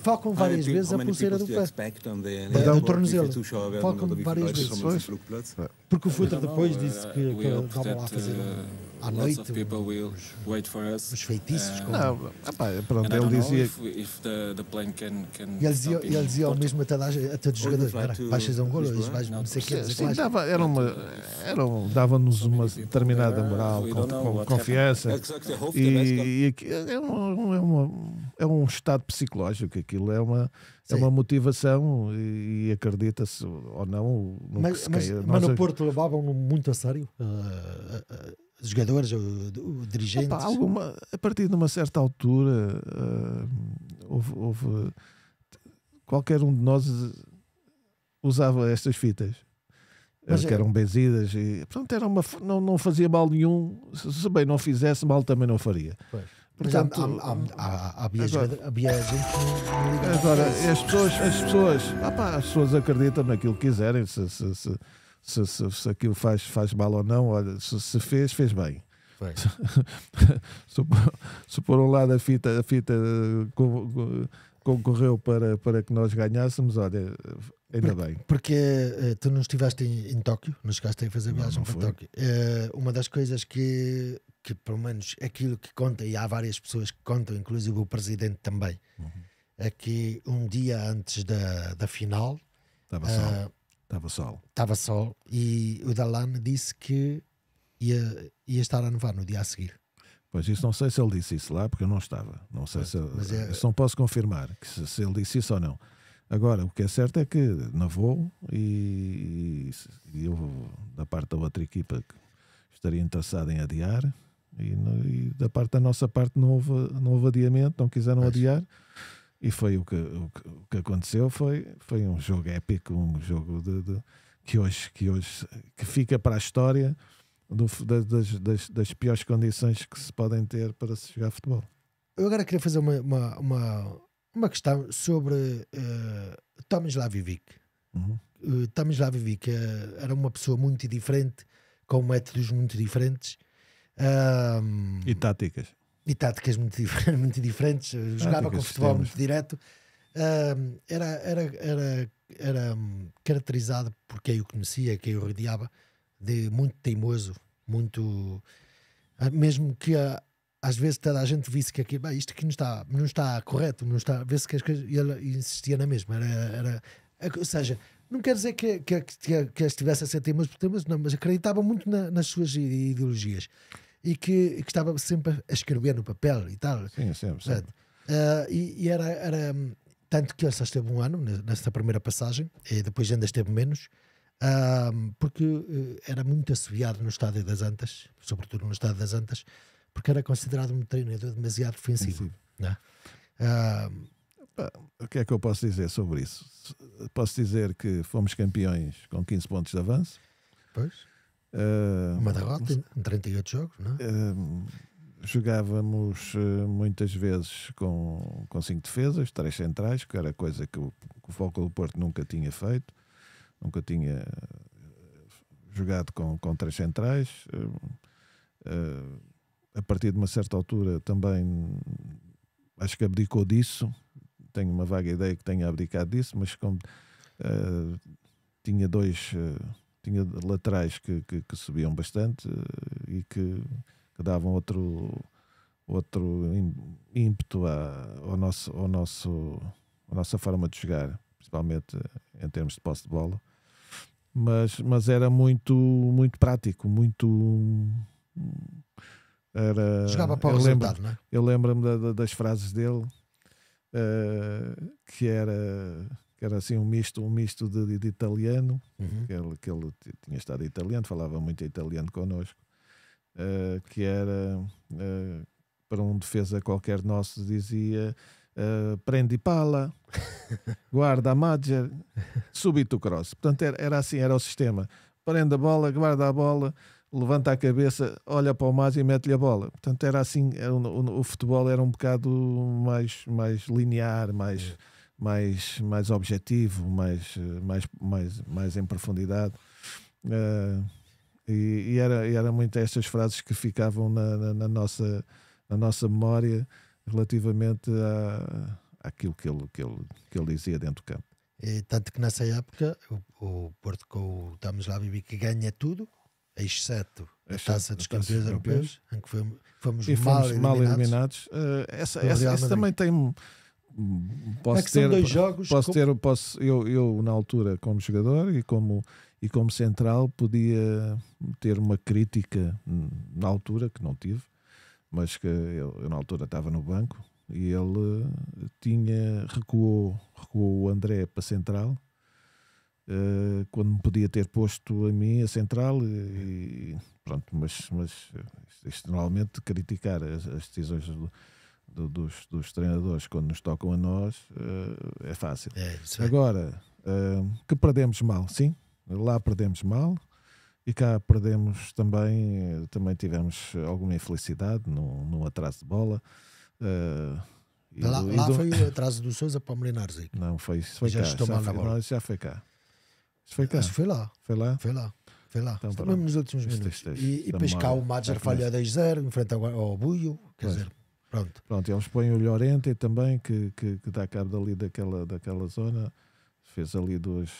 Focam várias vezes a pulseira do pé. Do tornozelo. Focam várias vezes. Porque o Futre depois disse que estavam lá a fazer à noite os feitiços. Pronto, ele dizia... E ele dizia ao mesmo a todos os jogadores: baixas a um golo, vais não sei o que. Dava-nos uma determinada moral, com confiança. E é um estado psicológico, aquilo é uma motivação e acredita-se ou não no que se queira. Mas no Porto levavam-no muito a sério. Os jogadores, o dirigente. A partir de uma certa altura houve qualquer um de nós usava estas fitas que eram benzidas e pronto, não fazia mal nenhum. Se bem não fizesse, mal também não faria. Portanto, havia gente que não agora as pessoas acreditam naquilo que quiserem, se aquilo faz mal ou não. Olha, se fez bem. Se por um lado a fita concorreu para que nós ganhássemos, olha, ainda bem. Porque tu não estiveste em Tóquio, não chegaste a fazer viagem para Tóquio. Uma das coisas que pelo menos aquilo que conta, e há várias pessoas que contam, inclusive o presidente também, é que um dia antes da final estava sol e o Delan disse que ia estar a nevar no dia a seguir. Pois isso não sei se ele disse isso lá, porque eu não estava. Não sei isso não posso confirmar se ele disse isso ou não. Agora, o que é certo é que nevou e eu, da parte da outra equipa, que estaria interessado em adiar, e da parte da nossa parte não houve adiamento, não quiseram adiar, e foi o que aconteceu. Foi um jogo épico, um jogo que fica para a história das piores condições que se podem ter para se jogar futebol. Eu agora queria fazer uma questão sobre Tomislav-Ivic. Tomislav-Ivic era uma pessoa muito diferente, com métodos muito diferentes. E táticas. Muito diferentes. Jogava com futebol muito direto. Era caracterizado por quem o conhecia, quem o rodeava, de muito teimoso, muito... Mesmo que às vezes toda a gente visse que isto aqui não está correto, não está, vê-se que as coisas... E ele insistia na mesma. Ou seja, não quer dizer que estivesse a ser teimoso por teimoso, não, mas acreditava muito nas suas ideologias. E que estava sempre a escrever no papel e tal. Sim, sempre. E era tanto que ele só esteve um ano nessa primeira passagem, e depois ainda esteve menos, porque era muito assobiado no Estádio das Antas, sobretudo no Estádio das Antas, porque era considerado um treinador demasiado defensivo. Não é? O que é que eu posso dizer sobre isso? Posso dizer que fomos campeões com 15 pontos de avanço. Pois. Uma derrota em 38 jogos, não é? Jogávamos muitas vezes com 5 defesas, 3 centrais, que era coisa que o Futebol do Porto nunca tinha feito, nunca tinha jogado com 3 centrais. A partir de uma certa altura também acho que abdicou disso. Tenho uma vaga ideia que tenha abdicado disso, mas como tinha tinha laterais que subiam bastante e que davam outro ímpeto à nossa forma de jogar, principalmente em termos de posse de bola. Mas era muito prático, jogava para o resultado, não é? Eu lembro-me das frases dele, que era assim um misto de italiano, que ele tinha estado italiano, falava muito italiano connosco, que era para um defesa qualquer nosso dizia: prendi pala, guarda a Magger, subito cross. Portanto era assim, era o sistema: prende a bola, guarda a bola, levanta a cabeça, olha para o Maggi e mete-lhe a bola. Portanto era assim, o futebol era um bocado mais linear, mais objetivo, mais em profundidade, e era muito estas frases que ficavam na nossa memória relativamente àquilo que ele dizia dentro do campo. E tanto que nessa época o Porto, estamos lá a viver, que ganha tudo, exceto a Taça dos Campeões Europeus, em que fomos mal eliminados. Essa também tem... dois jogos. Eu na altura, como jogador e como central, podia ter uma crítica na altura, que não tive, mas que eu na altura estava no banco e ele recuou o André para central, quando me podia ter posto a mim a central, e pronto, mas isto, normalmente criticar as decisões dos treinadores quando nos tocam a nós é fácil. Agora, que perdemos mal, sim, lá perdemos mal, e cá perdemos também tivemos alguma infelicidade no atraso de bola. Lá foi o atraso do Sousa para o Molinari. Não, foi cá. Já foi cá. Acho que foi lá. Foi lá. Então, mesmo nos últimos minutos. E depois cá o Magger falha 2-0 em frente ao Buio. Quer dizer, pronto, eles põem o Llorente também, que dá cabo dali daquela zona. Fez ali duas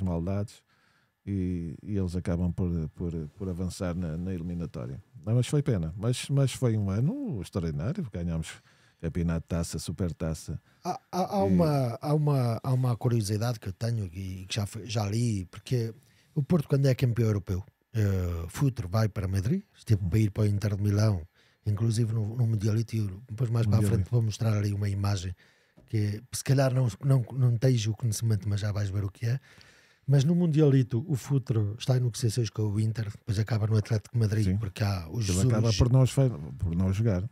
maldades. E eles acabam por avançar na eliminatória. Mas foi pena. Mas foi um ano extraordinário. Ganhámos campeonato, taça, super taça. Há uma curiosidade que eu tenho e que já li, porque o Porto, quando é campeão europeu, Futre vai para Madrid, esteve para ir para o Inter de Milão, inclusive no Mundialito, e depois mais para a frente vou mostrar ali uma imagem que se calhar não tens o conhecimento, mas já vais ver o que é. Mas no Mundialito o Futre está em negociações com o Inter, depois acaba no Atlético de Madrid. Sim. Porque há os Jesus... acaba por não jogar.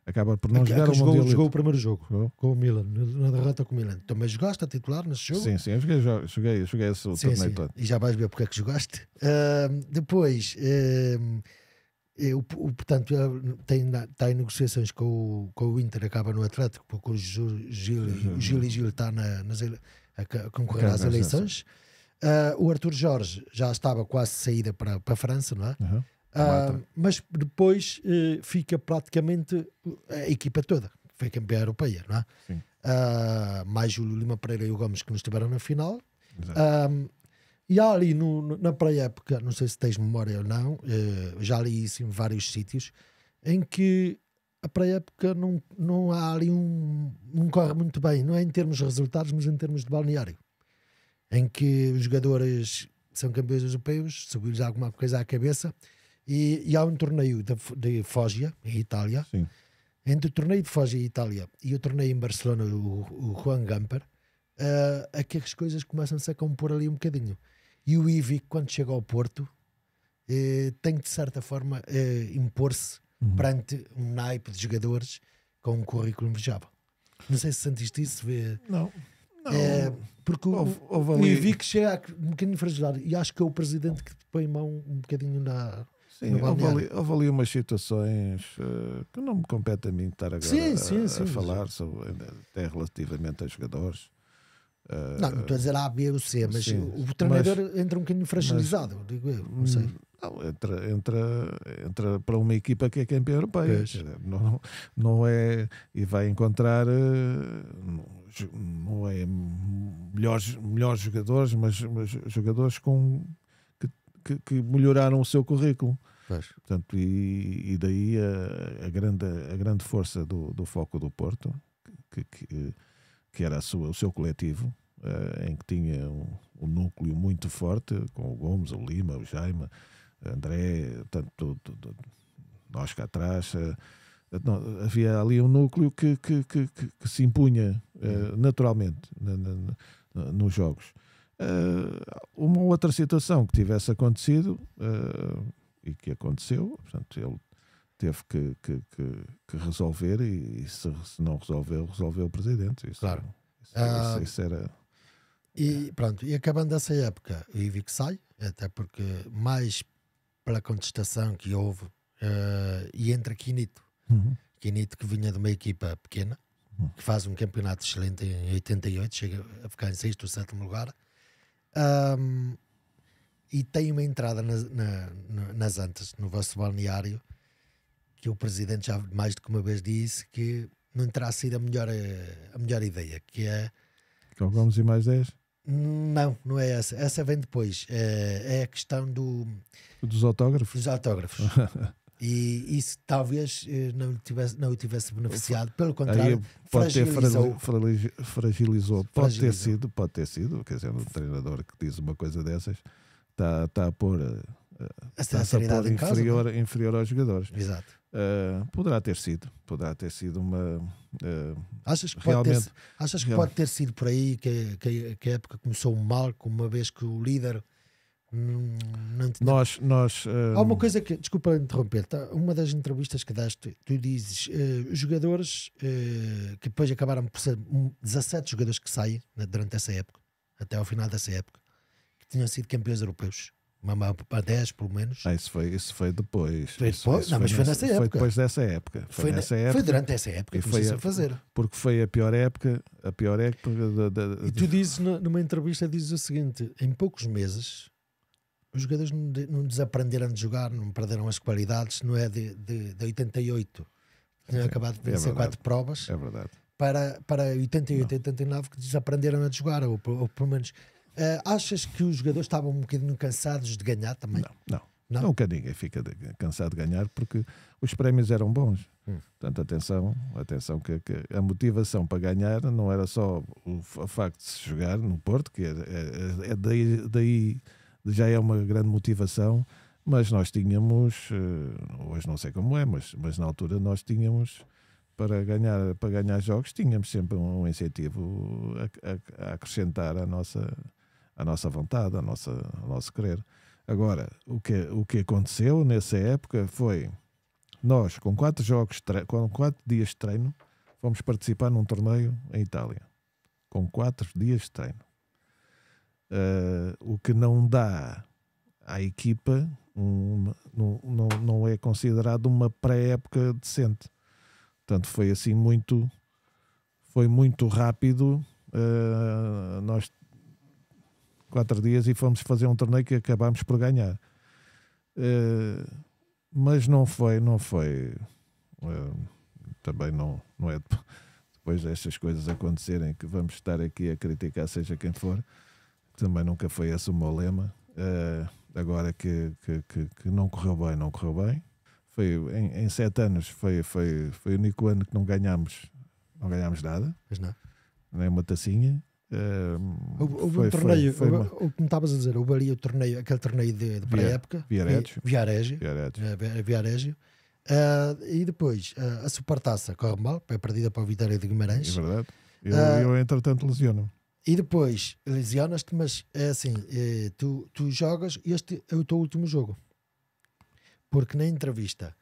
Acaba por não jogar o Mundialito. Jogou o primeiro jogo com o Milan, na derrota com o Milan. Também jogaste a titular nesse jogo? Sim, eu joguei esse torneio todo. E já vais ver porque é que jogaste. Depois, portanto, está em negociações com o Inter, acaba no Atlético, porque o Gil está a concorrer às eleições. O Arthur Jorge já estava quase saída para a França, não é? Mas depois fica praticamente a equipa toda, foi campeã europeia, não é? Sim. Mais o Lima Pereira e o Gomes, que não estiveram na final. E há ali na pré-época, não sei se tens memória ou não, já li isso em vários sítios, em que a pré-época não há ali não corre muito bem, não é em termos de resultados, mas em termos de balneário, em que os jogadores são campeões europeus, subiu-lhes alguma coisa à cabeça, e há um torneio de Foggia, em Itália. Sim. Entre o torneio de Foggia em Itália e o torneio em Barcelona, o Juan Gamper, aqui as coisas começam-se a compor ali um bocadinho. E o Ivi, quando chega ao Porto, tem de certa forma impor-se perante um naipe de jogadores com um currículo invejável. Não sei se sentiste isso. Não. Porque o Ivi que chega um bocadinho fragilizado, e acho que é o presidente que põe mão um bocadinho na... Sim, houve ali umas situações que não me compete a mim estar agora a falar sobre, até relativamente a jogadores. Não estou a dizer A, B ou C, mas o treinador entra um bocadinho fragilizado, digo eu, não sei. Não, entra para uma equipa que é campeã europeia. Não é, e vai encontrar não é melhores jogadores, mas jogadores que melhoraram o seu currículo. Portanto, e daí a grande força do Foco do Porto, que era o seu coletivo, em que tinha um núcleo muito forte, com o Gomes, o Lima, o Jaime, André, tanto nós cá atrás. Havia ali um núcleo que se impunha naturalmente nos jogos. Uma outra situação que tivesse acontecido e que aconteceu, portanto, ele teve que resolver, e se não resolveu o presidente. Isso, claro. Isso era... E pronto, e acabando essa época, o Ivic sai, até porque mais pela contestação que houve, e entra Quinito. Quinito, que vinha de uma equipa pequena, que faz um campeonato excelente em 88, chega a ficar em 6º ou 7º lugar, e tem uma entrada nas Antas, no vosso balneário, que o presidente já mais do que uma vez disse que não terá sido a melhor ideia, que é... Com Gomes e mais 10? Não é essa. Essa vem depois. É a questão dos autógrafos. E isso talvez não o tivesse beneficiado. Pelo contrário, fragilizou. Pode ter sido. Quer dizer, um treinador que diz uma coisa dessas está a pôr inferior aos jogadores. Exato. Poderá ter sido uma... Achas que pode ter sido por aí que a época começou mal, uma vez que o líder não tinha... Há uma coisa que, desculpa interromper, uma das entrevistas que deste, tu dizes os jogadores que depois acabaram por ser 17 jogadores que saem durante essa época, até ao final dessa época, que tinham sido campeões europeus. Para 10 pelo menos. Isso foi depois. Mas foi nessa época. Foi depois dessa época. Foi durante essa época que começou a fazer. Porque foi a pior época. E tu dizes numa entrevista, dizes o seguinte: em poucos meses os jogadores não desaprenderam de jogar, não perderam as qualidades, não é de 88. Tinham acabado de vencer 4 provas. É verdade. Para 88 e 89 que desaprenderam a jogar, ou pelo menos... achas que os jogadores estavam um bocadinho cansados de ganhar também? Não. Nunca ninguém fica cansado de ganhar, porque os prémios eram bons. Portanto, atenção que a motivação para ganhar não era só o facto de se jogar no Porto, que daí já é uma grande motivação, mas nós tínhamos, hoje não sei como é, mas na altura nós tínhamos, para ganhar jogos, tínhamos sempre um incentivo a acrescentar a nossa vontade, ao nosso querer. Agora, o que aconteceu nessa época foi, nós com 4 dias de treino, fomos participar num torneio em Itália, com 4 dias de treino. O que não dá à equipa, não é considerado uma pré-época decente. Portanto, foi assim muito rápido. Nós 4 dias e fomos fazer um torneio que acabámos por ganhar, mas não foi também não é depois destas coisas acontecerem que vamos estar aqui a criticar seja quem for. Também nunca foi esse o meu lema. Agora que não correu bem, foi em 7 anos foi o único ano que não ganhámos nada, mas não, nem uma tacinha. Houve um torneio, o que me estavas a dizer, houve ali aquele torneio de pré-época, Viareggio, e depois a Supertaça corre mal, é perdida para a Vitória de Guimarães. É verdade. Eu entretanto lesiono. E depois lesionas-te, mas é assim, tu jogas, este é o teu último jogo, porque uma entrevista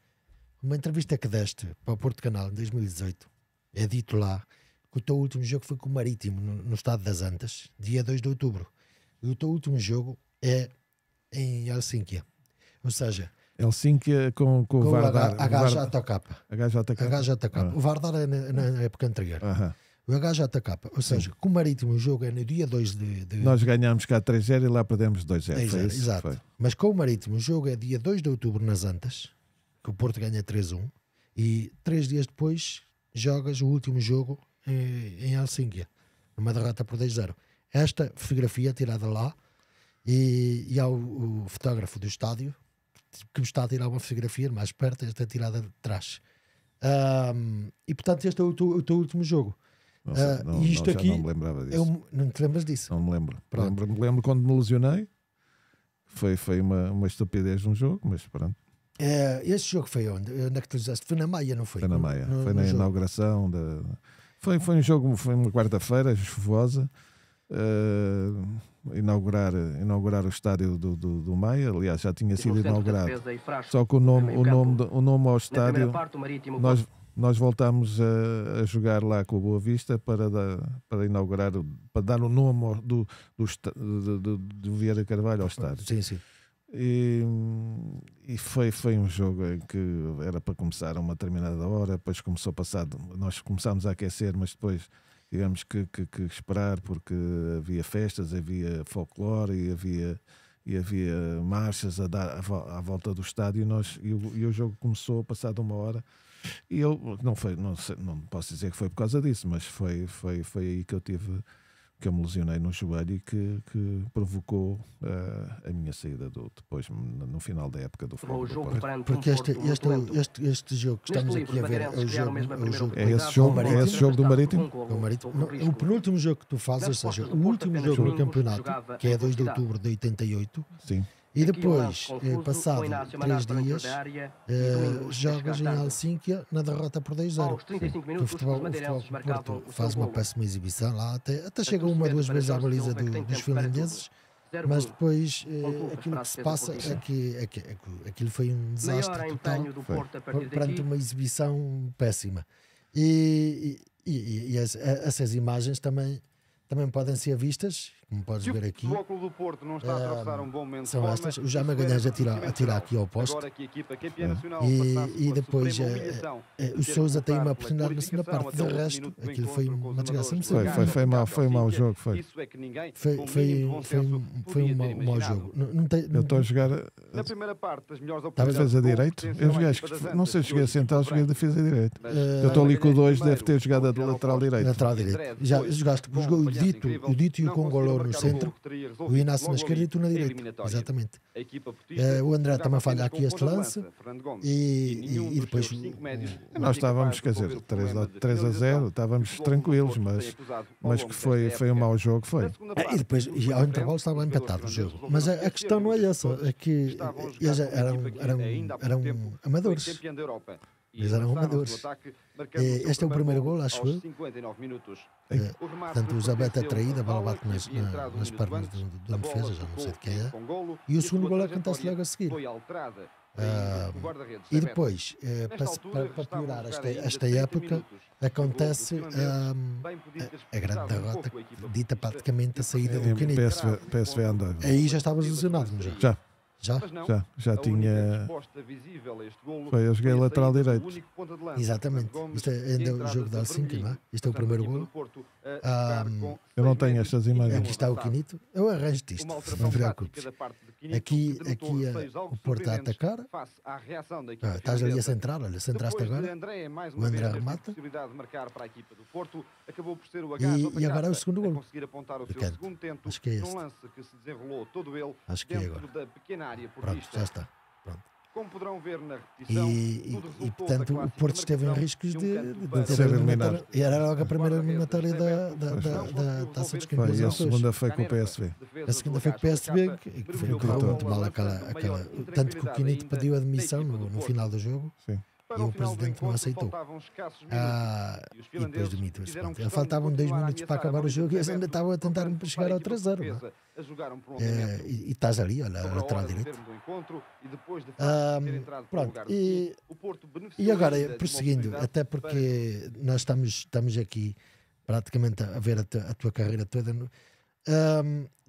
que deste para o Porto Canal em 2018, é dito lá que o teu último jogo foi com o Marítimo no Estado das Antas, dia 2 de outubro, e o teu último jogo é em Helsínquia, ou seja, Helsínquia com o Vardar. HJK. HJK. O Vardar é na época anterior. O HJK, ou seja, com o Marítimo o jogo é no dia 2 de... Nós ganhámos cá 3-0 e lá perdemos 2-0. Exato. Foi. Mas com o Marítimo o jogo é dia 2 de outubro nas Antas, que o Porto ganha 3-1, e 3 dias depois jogas o último jogo em Helsínquia, numa derrota por 2-0. Esta fotografia tirada lá, e há o fotógrafo do estádio que me está a tirar uma fotografia mais perto, esta é tirada de trás. E portanto este é o teu último jogo. Isto aqui, não me lembrava disso. Não te lembras disso? Não me lembro. Lembro quando me lesionei. Foi uma estupidez num jogo, mas pronto. Esse jogo foi onde? Onde é que tu disseste? Foi na Maia, não foi? Foi na Maia. Foi na inauguração. Foi um jogo, foi uma quarta-feira, chuvosa. Inaugurar o estádio do Maia. Aliás, já tinha sido inaugurado. Só que o nome ao estádio, nós voltámos a jogar lá com o Boa Vista para inaugurar, para dar o nome do Vieira Carvalho ao estádio. Sim. E foi um jogo em que era para começar a uma determinada hora, depois começou passado, nós começámos a aquecer, mas depois tivemos que esperar, porque havia festas, havia folclore e havia marchas a dar à volta do estádio, e o jogo começou passado uma hora. E eu não posso dizer que foi por causa disso, mas foi aí que eu me lesionei no joelho e que provocou a minha saída depois no final da época do futebol. Porque este jogo que estamos aqui a ver é o jogo é esse jogo do Marítimo? O penúltimo jogo que tu fazes, ou seja, o último jogo do campeonato, que é 2 de outubro de 88. Sim. E depois, passado 3 dias, jogas em Helsínquia na derrota por 2-0. O futebol Porto faz uma péssima exibição lá, até chega uma ou duas vezes à baliza dos finlandeses, mas depois aquilo que se passa é que aquilo foi um desastre total perante uma exibição péssima. E essas imagens também podem ser vistas, como podes ver aqui. São estas. O Jaime Magalhães a tirar aqui ao poste. E depois o Sousa tem uma oportunidade na segunda parte. De resto, aquilo foi uma desgraça. Foi mau jogo. Foi um mau jogo. Eu estou a jogar. Na primeira parte, as melhores oportunidades. Defesa direito? Eu joguei, não sei se joguei a central, joguei a defesa direito. Eu estou ali com o 2, deve ter jogado a de lateral direito. Já jogaste, jogou o Dito e o Congolô no centro, o Inácio na esquerda e tu na direita. Exatamente. O André também falha aqui este lance e depois nós estávamos, quer dizer, 3-0, estávamos tranquilos, mas que foi um mau jogo, foi. E depois, ao intervalo, estava empatado o jogo. Mas a questão não é essa, é que eles eram amadores. Eles eram amadores. Este é o primeiro gol, acho eu. Portanto, o Zabeta é traído, a bola bate nas pernas do defesa, já não sei de quem é. E o segundo gol acontece logo a seguir. E depois, para piorar esta época, acontece a grande derrota, dita praticamente a saída do Canito. PSV andou. Aí já estavas lesionado, não já? Já tinha. Eu joguei lateral direito. Exatamente. Isto é o jogo da Helsínquia, não é? Isto é o primeiro gol. Eu não tenho estas imagens. Aqui está o Canito. Eu arranjo-te isto, não te preocupes. Aqui o Porto a atacar. Estás ali a centrar, olha, centraste agora. O André remata. E agora é o segundo gol. Acho que é este. Acho que é agora. Pronto, já está. Pronto. Como poderão ver na repetição, e portanto o Porto esteve em riscos de ser eliminado. E era logo a primeira eliminatória da Taça dos Campeões. E a segunda foi com o PSV. A segunda foi com o PSV, que foi muito mal aquela. Tanto que o Quinito pediu admissão no final do jogo. Sim. E o presidente não aceitou. E depois demitiu-se. Faltavam 2 minutos para acabar o jogo e eles ainda estavam a tentar chegar ao 3-0. E estás ali, olha, a lateral direito. Pronto. E agora, prosseguindo, até porque nós estamos aqui praticamente a ver a tua carreira toda.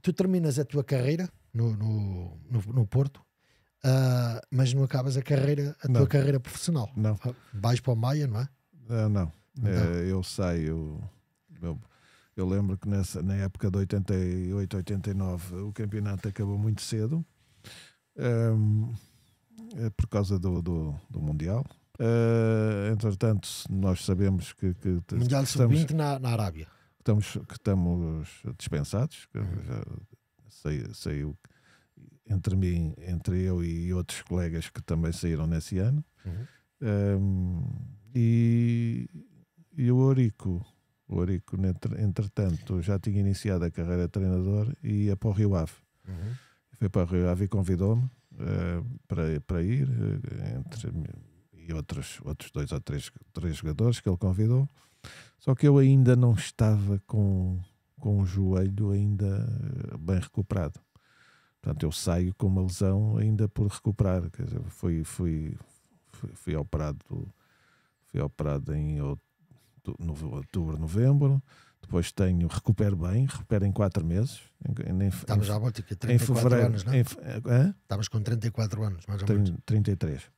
Tu terminas a tua carreira no Porto. Mas não acabas a tua carreira profissional. Não. Vais para o Maia, não é? Não. Eu saio Eu lembro que na época de 88, 89 o campeonato acabou muito cedo, por causa do Mundial. Entretanto, nós sabemos que Mundial Sub-20 na Arábia. Que estamos dispensados. Saiu entre eu e outros colegas que também saíram nesse ano. E o Ourico, entretanto, já tinha iniciado a carreira de treinador e ia para o Rio Ave. Foi para o Rio Ave e convidou-me para ir, e outros 2 ou 3 jogadores que ele convidou. Só que eu ainda não estava com o joelho ainda bem recuperado. Portanto, eu saio com uma lesão ainda por recuperar. Quer dizer, fui operado em outubro, novembro. Depois recupero em 4 meses. Estamos à volta de 34 anos, não é? Estamos com 34 anos, mais ou menos. 33.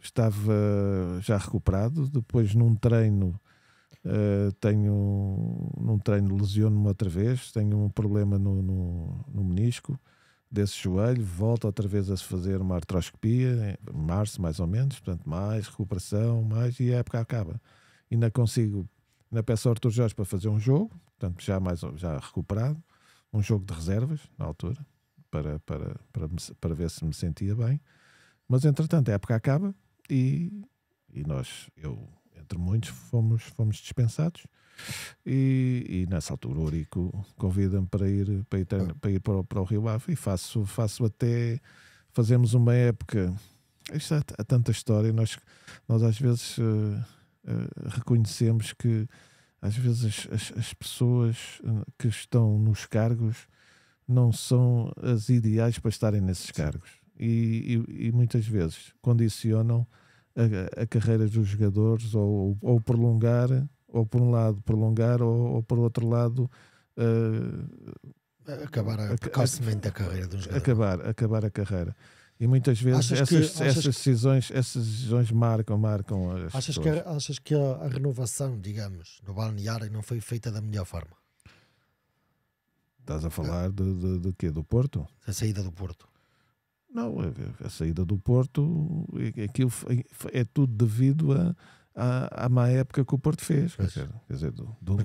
Estava já recuperado. Depois num treino lesiono-me outra vez. Tenho um problema no menisco desse joelho. Volto outra vez a se fazer uma artroscopia em março, mais ou menos. Portanto, mais recuperação, e a época acaba. Ainda peço ao Artur Jorge para fazer um jogo, portanto já recuperado, um jogo de reservas na altura, para ver se me sentia bem. Mas entretanto a época acaba e eu entre muitos fomos dispensados, e nessa altura o Ourico convida-me para ir para o Rio Ave, e faço até fazemos uma época. Isto há tanta história. Nós às vezes reconhecemos que às vezes as pessoas que estão nos cargos não são as ideais para estarem nesses cargos, e muitas vezes condicionam a carreira dos jogadores, ou prolongar, ou por um lado prolongar, ou por outro lado acabar precocemente a carreira de um jogador. Acabar a carreira. E muitas vezes essas decisões marcam as pessoas. Achas que a renovação, digamos, no balneário não foi feita da melhor forma? Estás a falar de quê? Do Porto? A saída do Porto. Não, a saída do Porto, aquilo é tudo devido à má época que o Porto fez. Quer dizer,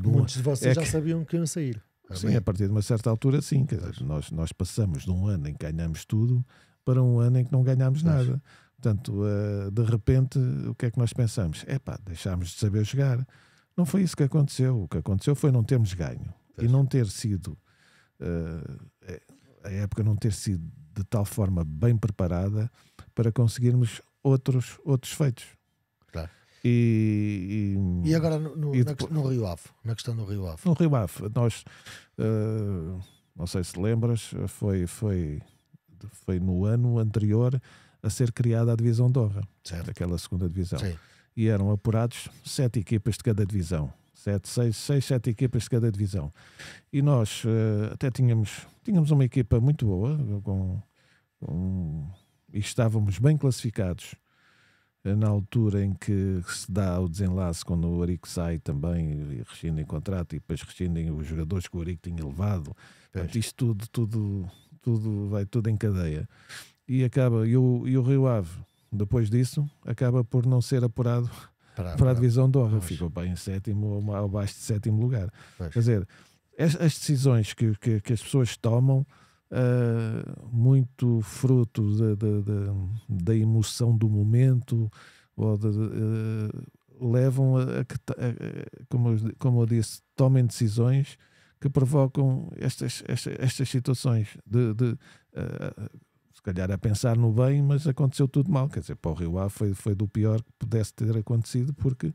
muitos de vocês já sabiam que iam sair. Sim, a partir de uma certa altura, sim. Quer dizer, nós passamos de um ano em que ganhamos tudo para um ano em que não ganhámos nada. Portanto, de repente, o que é que nós pensamos? Deixámos de saber jogar. Não foi isso que aconteceu. O que aconteceu foi não termos ganho. E não ter sido a época não ter sido de tal forma bem preparada para conseguirmos outros feitos. Claro. E agora no Rio Ave, na questão do Rio Ave. No Rio Ave, nós não sei se lembras, foi no ano anterior a ser criada a divisão de honra, aquela segunda divisão. Sim. E eram apurados 7 equipas de cada divisão. 7 equipas de cada divisão. E nós até tínhamos uma equipa muito boa, e estávamos bem classificados na altura em que se dá o desenlace, quando o Ourico sai também e rescindem contrato, e depois rescindem os jogadores que o Ourico tinha levado. Portanto, isto tudo vai tudo em cadeia. E o Rio Ave, depois disso, acaba por não ser apurado para a divisão de honra. Ficou bem em 7º ou abaixo de 7º lugar. Quer dizer, as decisões que as pessoas tomam, muito fruto da emoção do momento, ou levam a que, como eu disse, tomem decisões que provocam estas situações se calhar a pensar no bem, mas aconteceu tudo mal. Quer dizer, para o Rio Ave foi do pior que pudesse ter acontecido, porque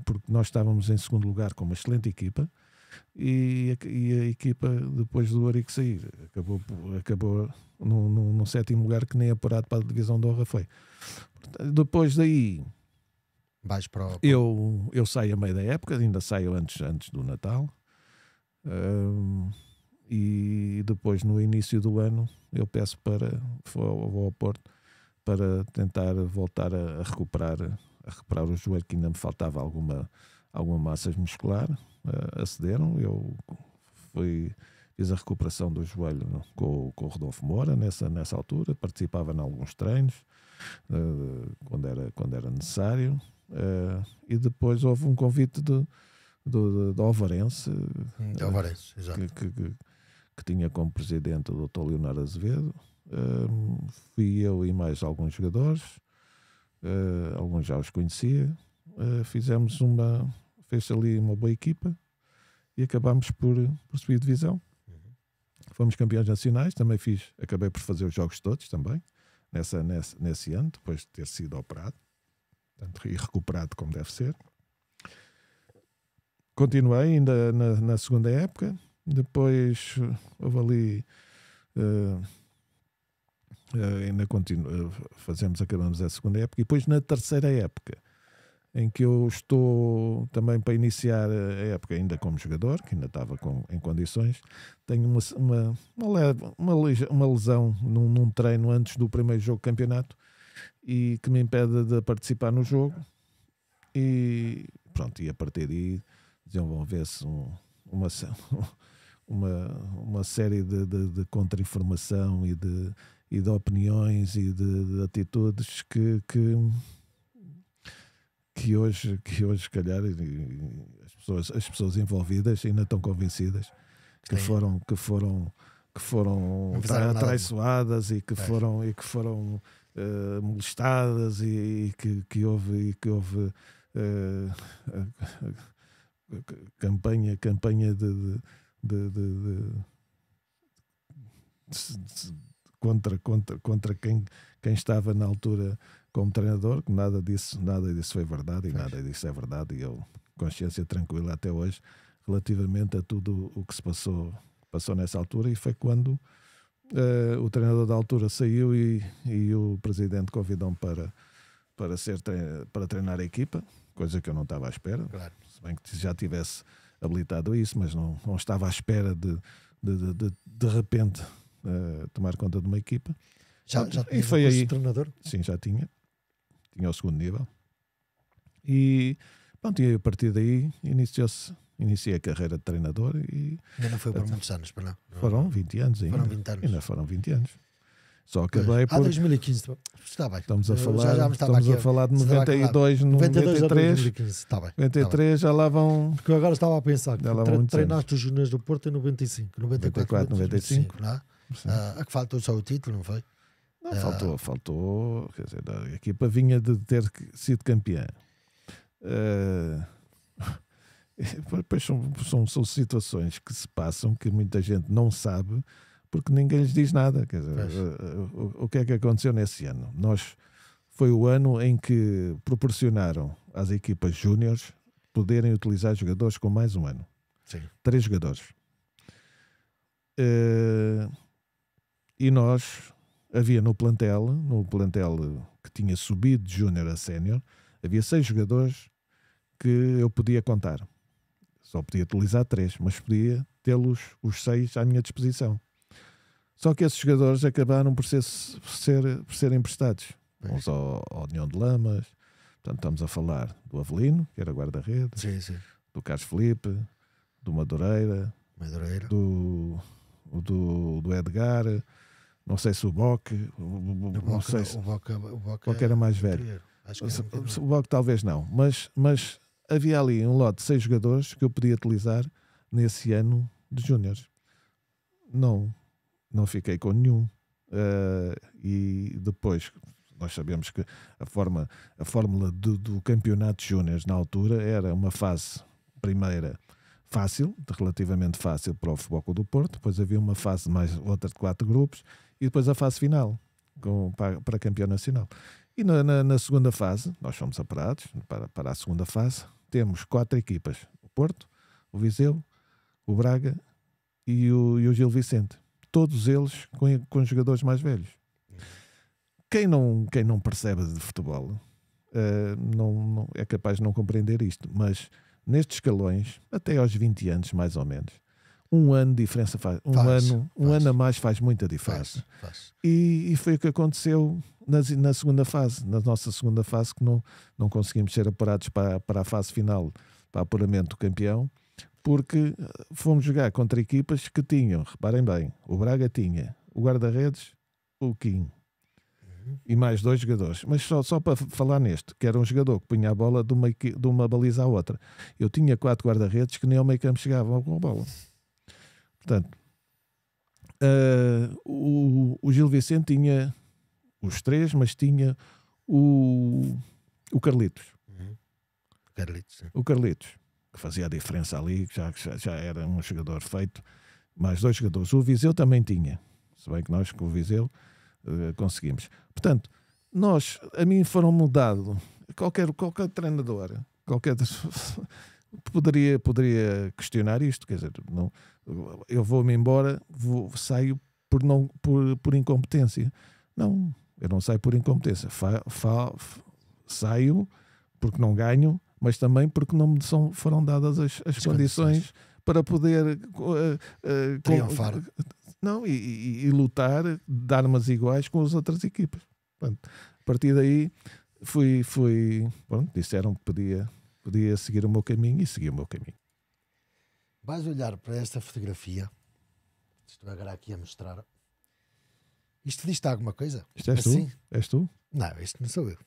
porque nós estávamos em segundo lugar com uma excelente equipa, e a equipa, depois do Ourico sair, acabou num 7º lugar, que nem apurado para a divisão de honra foi. Depois daí eu saio a meio da época, ainda saio antes do Natal. E depois, no início do ano, eu peço vou ao Porto para tentar voltar a recuperar o joelho, que ainda me faltava alguma massa muscular, acederam. Eu fiz a recuperação do joelho com o Rodolfo Moura nessa altura, participava em alguns treinos quando era necessário, e depois houve um convite de Alvarense, exato. que tinha como presidente o Dr. Leonardo Azevedo. Fui eu e mais alguns jogadores, alguns já os conhecia. Fez ali uma boa equipa e acabámos por subir divisão. Fomos campeões nacionais, também acabei por fazer os jogos todos também, nesse ano, depois de ter sido operado, portanto, e recuperado como deve ser. Continuei ainda na segunda época, depois houve ali, ainda acabamos a segunda época, e depois na terceira época, em que eu estou também para iniciar a época ainda como jogador, que ainda estava em condições, tenho uma lesão num treino antes do primeiro jogo do campeonato e que me impede de participar no jogo, e pronto, e a partir daí desenvolveu-se uma série de contra-informação e de opiniões e de atitudes que hoje se calhar as pessoas envolvidas ainda estão convencidas que foram traiçoadas e que foram molestadas e que houve campanha contra quem estava na altura como treinador, que nada disso foi verdade, e nada disso é verdade, e eu consciência tranquila até hoje relativamente a tudo o que se passou nessa altura. E foi quando o treinador da altura saiu e o presidente convidou-me para treinar a equipa, coisa que eu não estava à espera, claro. Se bem que já tivesse habilitado a isso, mas não estava à espera de repente tomar conta de uma equipa. Já tinha foi aí treinador? Sim, já tinha o segundo nível, e pronto, e a partir daí iniciei a carreira de treinador. E ainda não foi por muitos anos, para não? Foram 20 anos ainda. Foram 20 anos. Ainda foram 20 anos. Só acabei por... 2015, está bem. Estamos a falar de 92, 93. 2015, está bem. 93 já lá vão... Porque eu agora estava a pensar que treinaste os Júniores do Porto em 95, 94, 95, não é? A que faltou só o título, não foi? Não, faltou. Quer dizer, a equipa vinha de ter sido campeã. Depois são situações que se passam que muita gente não sabe, porque ninguém lhes diz nada. Quer dizer, o que é que aconteceu nesse ano? Foi o ano em que proporcionaram às equipas júniores poderem utilizar jogadores com mais um ano. Sim. 3 jogadores. E nós, havia no plantel que tinha subido de júnior a sénior, havia 6 jogadores que eu podia contar. Só podia utilizar 3, mas podia tê-los os 6 à minha disposição. Só que esses jogadores acabaram por ser emprestados. Uns ao União de Lamas, portanto estamos a falar do Avelino, que era guarda-redes, do Carlos Felipe, do Madureira. Do Edgar, não sei se o Boc, não sei se o Boc era mais velho. O Boc talvez não, mas havia ali um lote de 6 jogadores que eu podia utilizar nesse ano de júniores. Não fiquei com nenhum. E depois nós sabemos que a fórmula do campeonato de júniores na altura era uma fase primeira fácil, relativamente fácil para o Futebol Clube do Porto, depois havia uma fase mais outra de 4 grupos e depois a fase final para campeão nacional. E na segunda fase, nós fomos apurados para a segunda fase, temos 4 equipas: o Porto, o Viseu, o Braga e o Gil Vicente, todos eles com jogadores mais velhos. Quem não percebe de futebol não é capaz de não compreender isto, mas nestes escalões, até aos 20 anos mais ou menos, um ano de diferença um ano a mais faz muita diferença. E foi o que aconteceu na segunda fase, na nossa segunda fase, que não conseguimos ser apurados para a fase final para apuramento do campeão, porque fomos jogar contra equipas que tinham, reparem bem, o Braga tinha o guarda-redes, o Kim e mais 2 jogadores, mas só para falar neste, que era um jogador que punha a bola de uma baliza à outra. Eu tinha 4 guarda-redes que nem ao meio campo chegavam com a bola. Portanto, o Gil Vicente tinha os 3, mas tinha o Carlitos. O Carlitos, que fazia a diferença ali, já era um jogador feito, mais 2 jogadores. O Viseu também tinha, se bem que nós com o Viseu conseguimos. Portanto, a mim foram-me dado qualquer treinador, poderia questionar isto, quer dizer, não, eu vou-me embora, saio por incompetência. Não, eu não saio por incompetência, saio porque não ganho, mas também porque não me foram dadas as condições para poder triunfar. Não, e lutar de armas iguais com as outras equipas. Pronto, a partir daí pronto, disseram que podia seguir o meu caminho e segui o meu caminho. Vais olhar para esta fotografia, estou agora aqui a mostrar. Isto diz-te alguma coisa? Isto és tu? És tu? Não, isto não sou eu.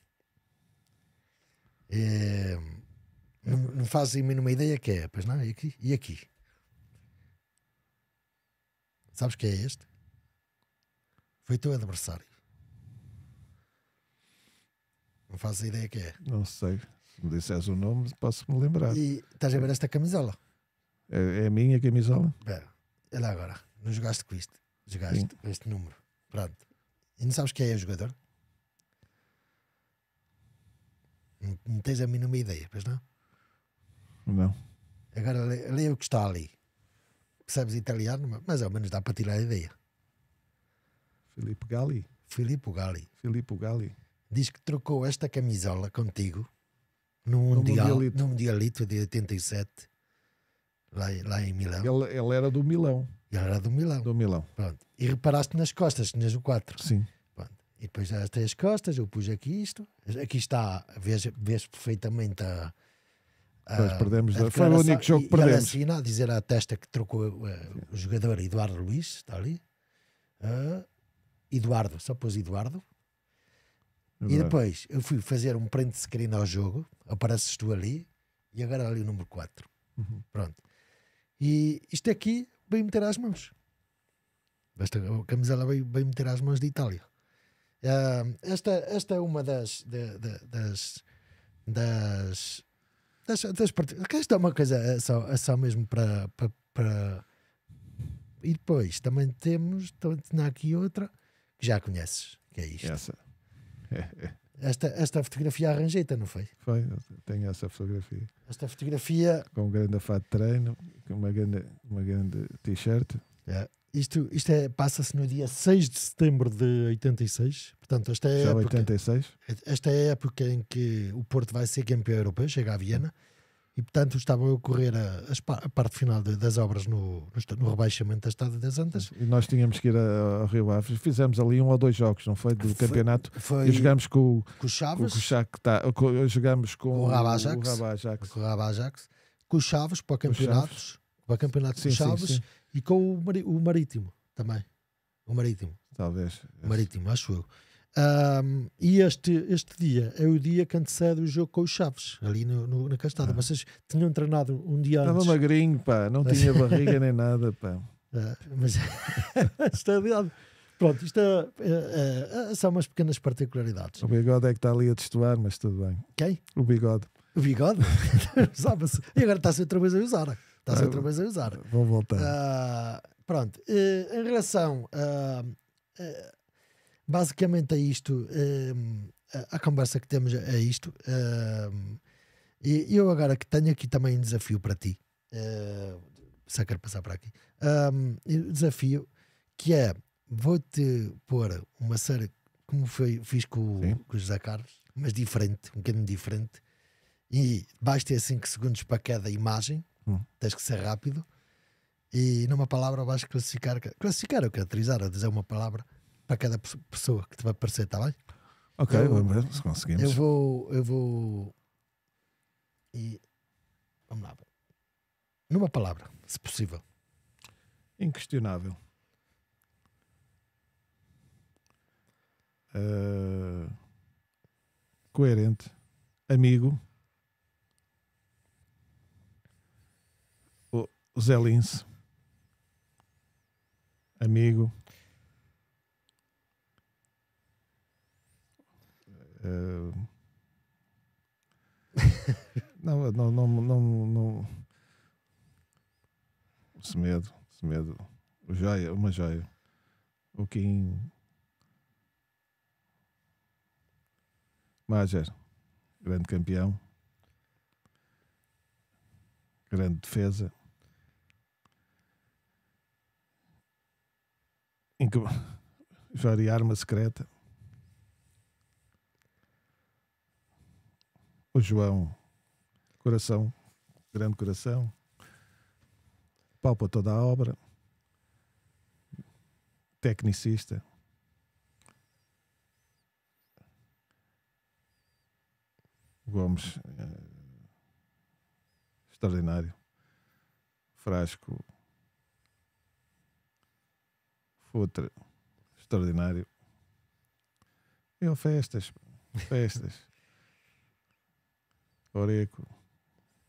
Não fazes a mínima ideia que é, pois não? E aqui? E aqui? Sabes que é este? Foi teu adversário. Não fazes a ideia que é? Não sei. Se me disseres o nome, posso-me lembrar. E estás a ver esta camisola? É a minha camisola? Olha agora. Não jogaste com isto. Jogaste com este número. Pronto. E não sabes quem é o jogador? Não tens a mínima ideia, pois não? Não. Agora lê o que está ali. Percebes italiano, mas ao menos dá para tirar a ideia. Filippo Galli. Diz que trocou esta camisola contigo no Mundialito de 87, lá em Milão. Ele era do Milão. Ele era do Milão. Pronto. E reparaste nas costas, tinhas o 4. Sim. Pronto. E depois já tens as costas, eu pus aqui isto. Aqui está, vês perfeitamente perdemos. Foi o único jogo que perdemos. E assina a dizer à testa que trocou o jogador Eduardo Luiz, está ali. Eduardo, só pôs Eduardo. E depois eu fui fazer um print screen ao jogo, apareces tu ali, e agora ali o número 4. Pronto. E isto aqui veio meter às mãos. A camisola veio meter às mãos de Itália. Esta é uma das partidas. Esta é uma coisa só mesmo para. E depois também temos aqui outra que já conheces, que é isto. Esta fotografia arranjei-te, não foi? Foi, tenho essa fotografia. Esta fotografia com um grande fato de treino, com uma grande t-shirt. Isto passa-se no dia 6 de setembro de 86. Portanto, esta é já 86? Esta é a época em que o Porto vai ser campeão europeu, chega a Viena. E, portanto, estavam a ocorrer a parte final das obras no rebaixamento da Estrada das Antas. E nós tínhamos que ir ao Rio Ave. Fizemos ali 1 ou 2 jogos, não foi? Do campeonato. E jogámos com o Chaves. Jogámos com o Rabajax. Com o Rabajax. Com o Chaves para o campeonato do Chaves. Sim. E com o Marítimo também. O Marítimo. Talvez. O Marítimo, acho eu. E este dia é o dia que antecede o jogo com os Chaves, ali na Castada. Vocês tinham treinado um dia antes. Estava magrinho, pá, não tinha barriga nem nada, pá. Mas isto é verdade. Pronto, isto são umas pequenas particularidades. O Bigode é que está ali a testuar, mas tudo bem. Quem? O Bigode. O Bigode? E agora está-se outra vez a usar. Vou voltar. Pronto, em relação basicamente a isto, a conversa que temos é isto. E eu agora que tenho aqui também um desafio para ti, só quero passar para aqui, desafio que é, vou-te pôr uma série como fiz com o José Carlos, mas diferente, um bocadinho diferente, e vais ter 5 segundos para cada imagem, tens que ser rápido, e numa palavra vais classificar ou caracterizar, ou dizer uma palavra para cada pessoa que te vai aparecer, está bem? Ok, vamos ver se conseguimos. Eu vou e Vamos lá. Numa palavra, se possível. Inquestionável. Coerente. Amigo. O Zé Lince. Amigo. Não. Semedo. O Joia, uma joia. O Kim. Mager, grande campeão. Grande defesa. Jori, arma secreta. O João, coração, grande coração. Pau para toda a obra. Tecnicista. Gomes, extraordinário. Frasco. Futre, extraordinário. E festas. Oreco,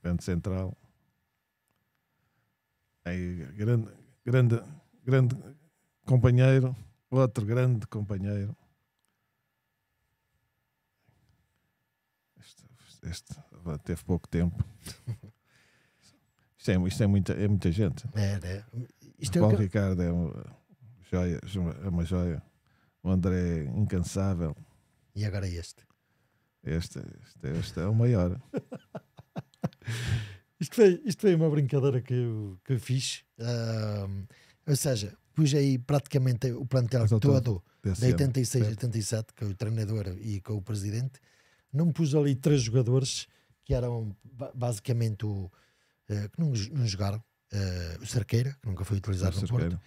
grande central. Aí, grande companheiro. Outro grande companheiro. Este teve pouco tempo. Isto é muita gente. Isto Paulo Ricardo é uma joia. O André incansável. E agora este? Este é o maior. Isto foi uma brincadeira que eu fiz. Ou seja, pus aí praticamente o plantel todo de 86 e 87, com o treinador e com o presidente. Não pus ali 3 jogadores que eram basicamente que não jogaram. O Cerqueira, que nunca foi utilizado no Porto.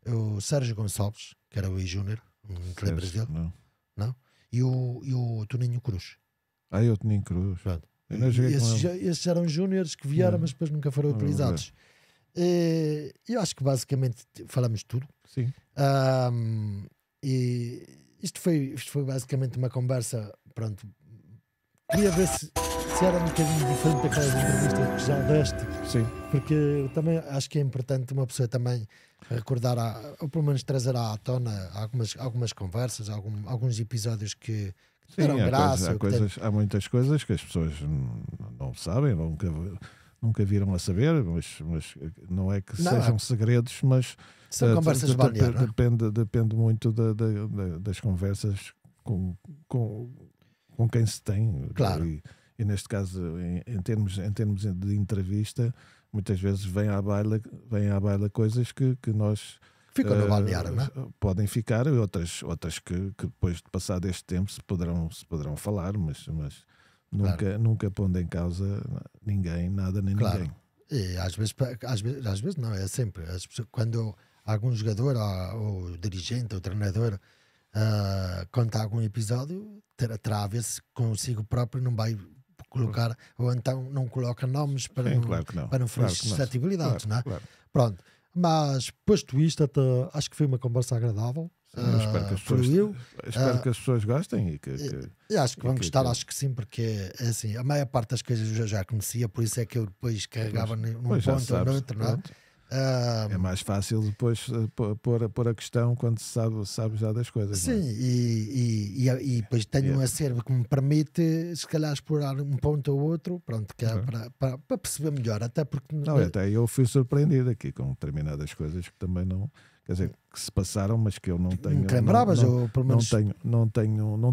O Sérgio Gonçalves, que era o E-Júnior, não te lembras dele? Não? E o Toninho Cruz. E o Toninho Cruz. Esses eram júniores que vieram, mas depois nunca foram utilizados. Eu acho que basicamente falamos de tudo. Sim. E isto foi basicamente uma conversa. Pronto. Queria ver se era um bocadinho diferente daquelas entrevistas que já deste. Sim. Porque também acho que é importante uma pessoa também recordar, ou pelo menos trazer à tona algumas conversas, alguns episódios que deram graça. Há muitas coisas que as pessoas não sabem, nunca viram a saber, mas não é que sejam segredos, mas são conversas de balneário. Depende muito das conversas com quem se tem. Claro. E neste caso, em termos de entrevista, muitas vezes vêm à baila coisas que nós ficam no balneário, não é? Podem ficar, outras que depois de passar este tempo se poderão falar, mas nunca pondo em causa nada nem ninguém. E às vezes não, é sempre. Quando algum jogador ou dirigente ou treinador conta algum episódio, terá a ver se consigo próprio não vai colocar, ou então não coloca nomes para não ferir suscetibilidades, não é? Claro. Pronto. Mas posto isto, acho que foi uma conversa agradável. Espero que as pessoas gostem e acho que vão gostar, acho que sim, porque é assim, a maior parte das coisas eu já conhecia, por isso é que eu depois carregava num ponto ou noutro, não é? É mais fácil depois pôr a questão quando sabe já das coisas. Sim, não é? E depois tenho um acervo que me permite, se calhar, explorar um ponto ou outro, pronto, que é para perceber melhor, até porque... Até eu fui surpreendido aqui com determinadas coisas que também não... Quer dizer, que se passaram, mas que eu não tenho... Não te lembravas, ou pelo menos... Não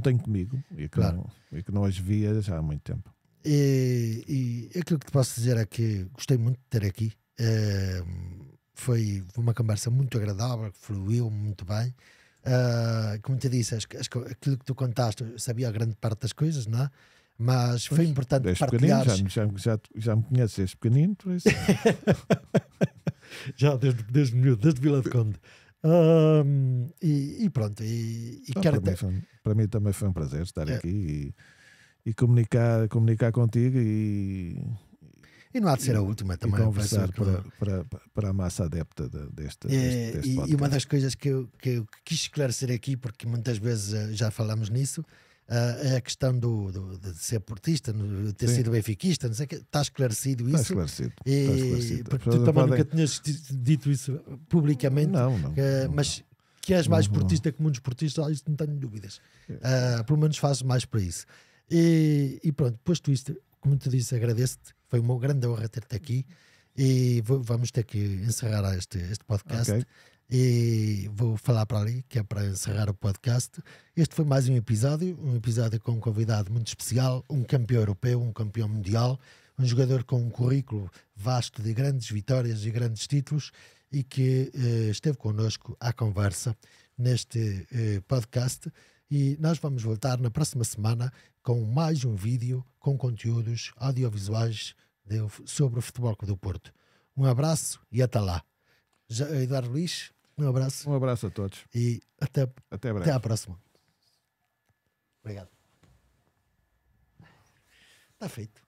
tenho comigo, e que não as via já há muito tempo. E aquilo que te posso dizer é que gostei muito de ter aqui. Foi uma conversa muito agradável, fluiu muito bem. Como te disse, aquilo que tu contaste, eu sabia a grande parte das coisas, não é? Mas foi importante partilhar. Já me conheces desde pequenino, por isso. Já desde miúdo, desde Vila de Conde. E pronto. Para mim também foi um prazer estar aqui e comunicar contigo E não há de ser a última também. E conversar para a massa adepta deste podcast. E uma das coisas que eu quis esclarecer aqui, porque muitas vezes já falamos nisso, é a questão de ser portista, de ter sido benfiquista, não sei o que. Está esclarecido isso. Está esclarecido. Porque tu também nunca tinhas dito isso publicamente. Não. Mas que és mais portista que muitos portistas, isso não tenho dúvidas. Pelo menos fazes mais para isso. E pronto, posto isto, como te disse, agradeço-te. Foi uma grande honra ter-te aqui. E vamos ter que encerrar este podcast. Okay. E vou falar para ali, que é para encerrar o podcast. Este foi mais um episódio com um convidado muito especial, um campeão europeu, um campeão mundial, um jogador com um currículo vasto de grandes vitórias e grandes títulos e que esteve connosco à conversa neste podcast. E nós vamos voltar na próxima semana com mais um vídeo com conteúdos audiovisuais sobre o Futebol Clube do Porto. Um abraço e até lá. Eduardo Luís, um abraço. Um abraço a todos. E até breve. Até à próxima. Obrigado. Está feito.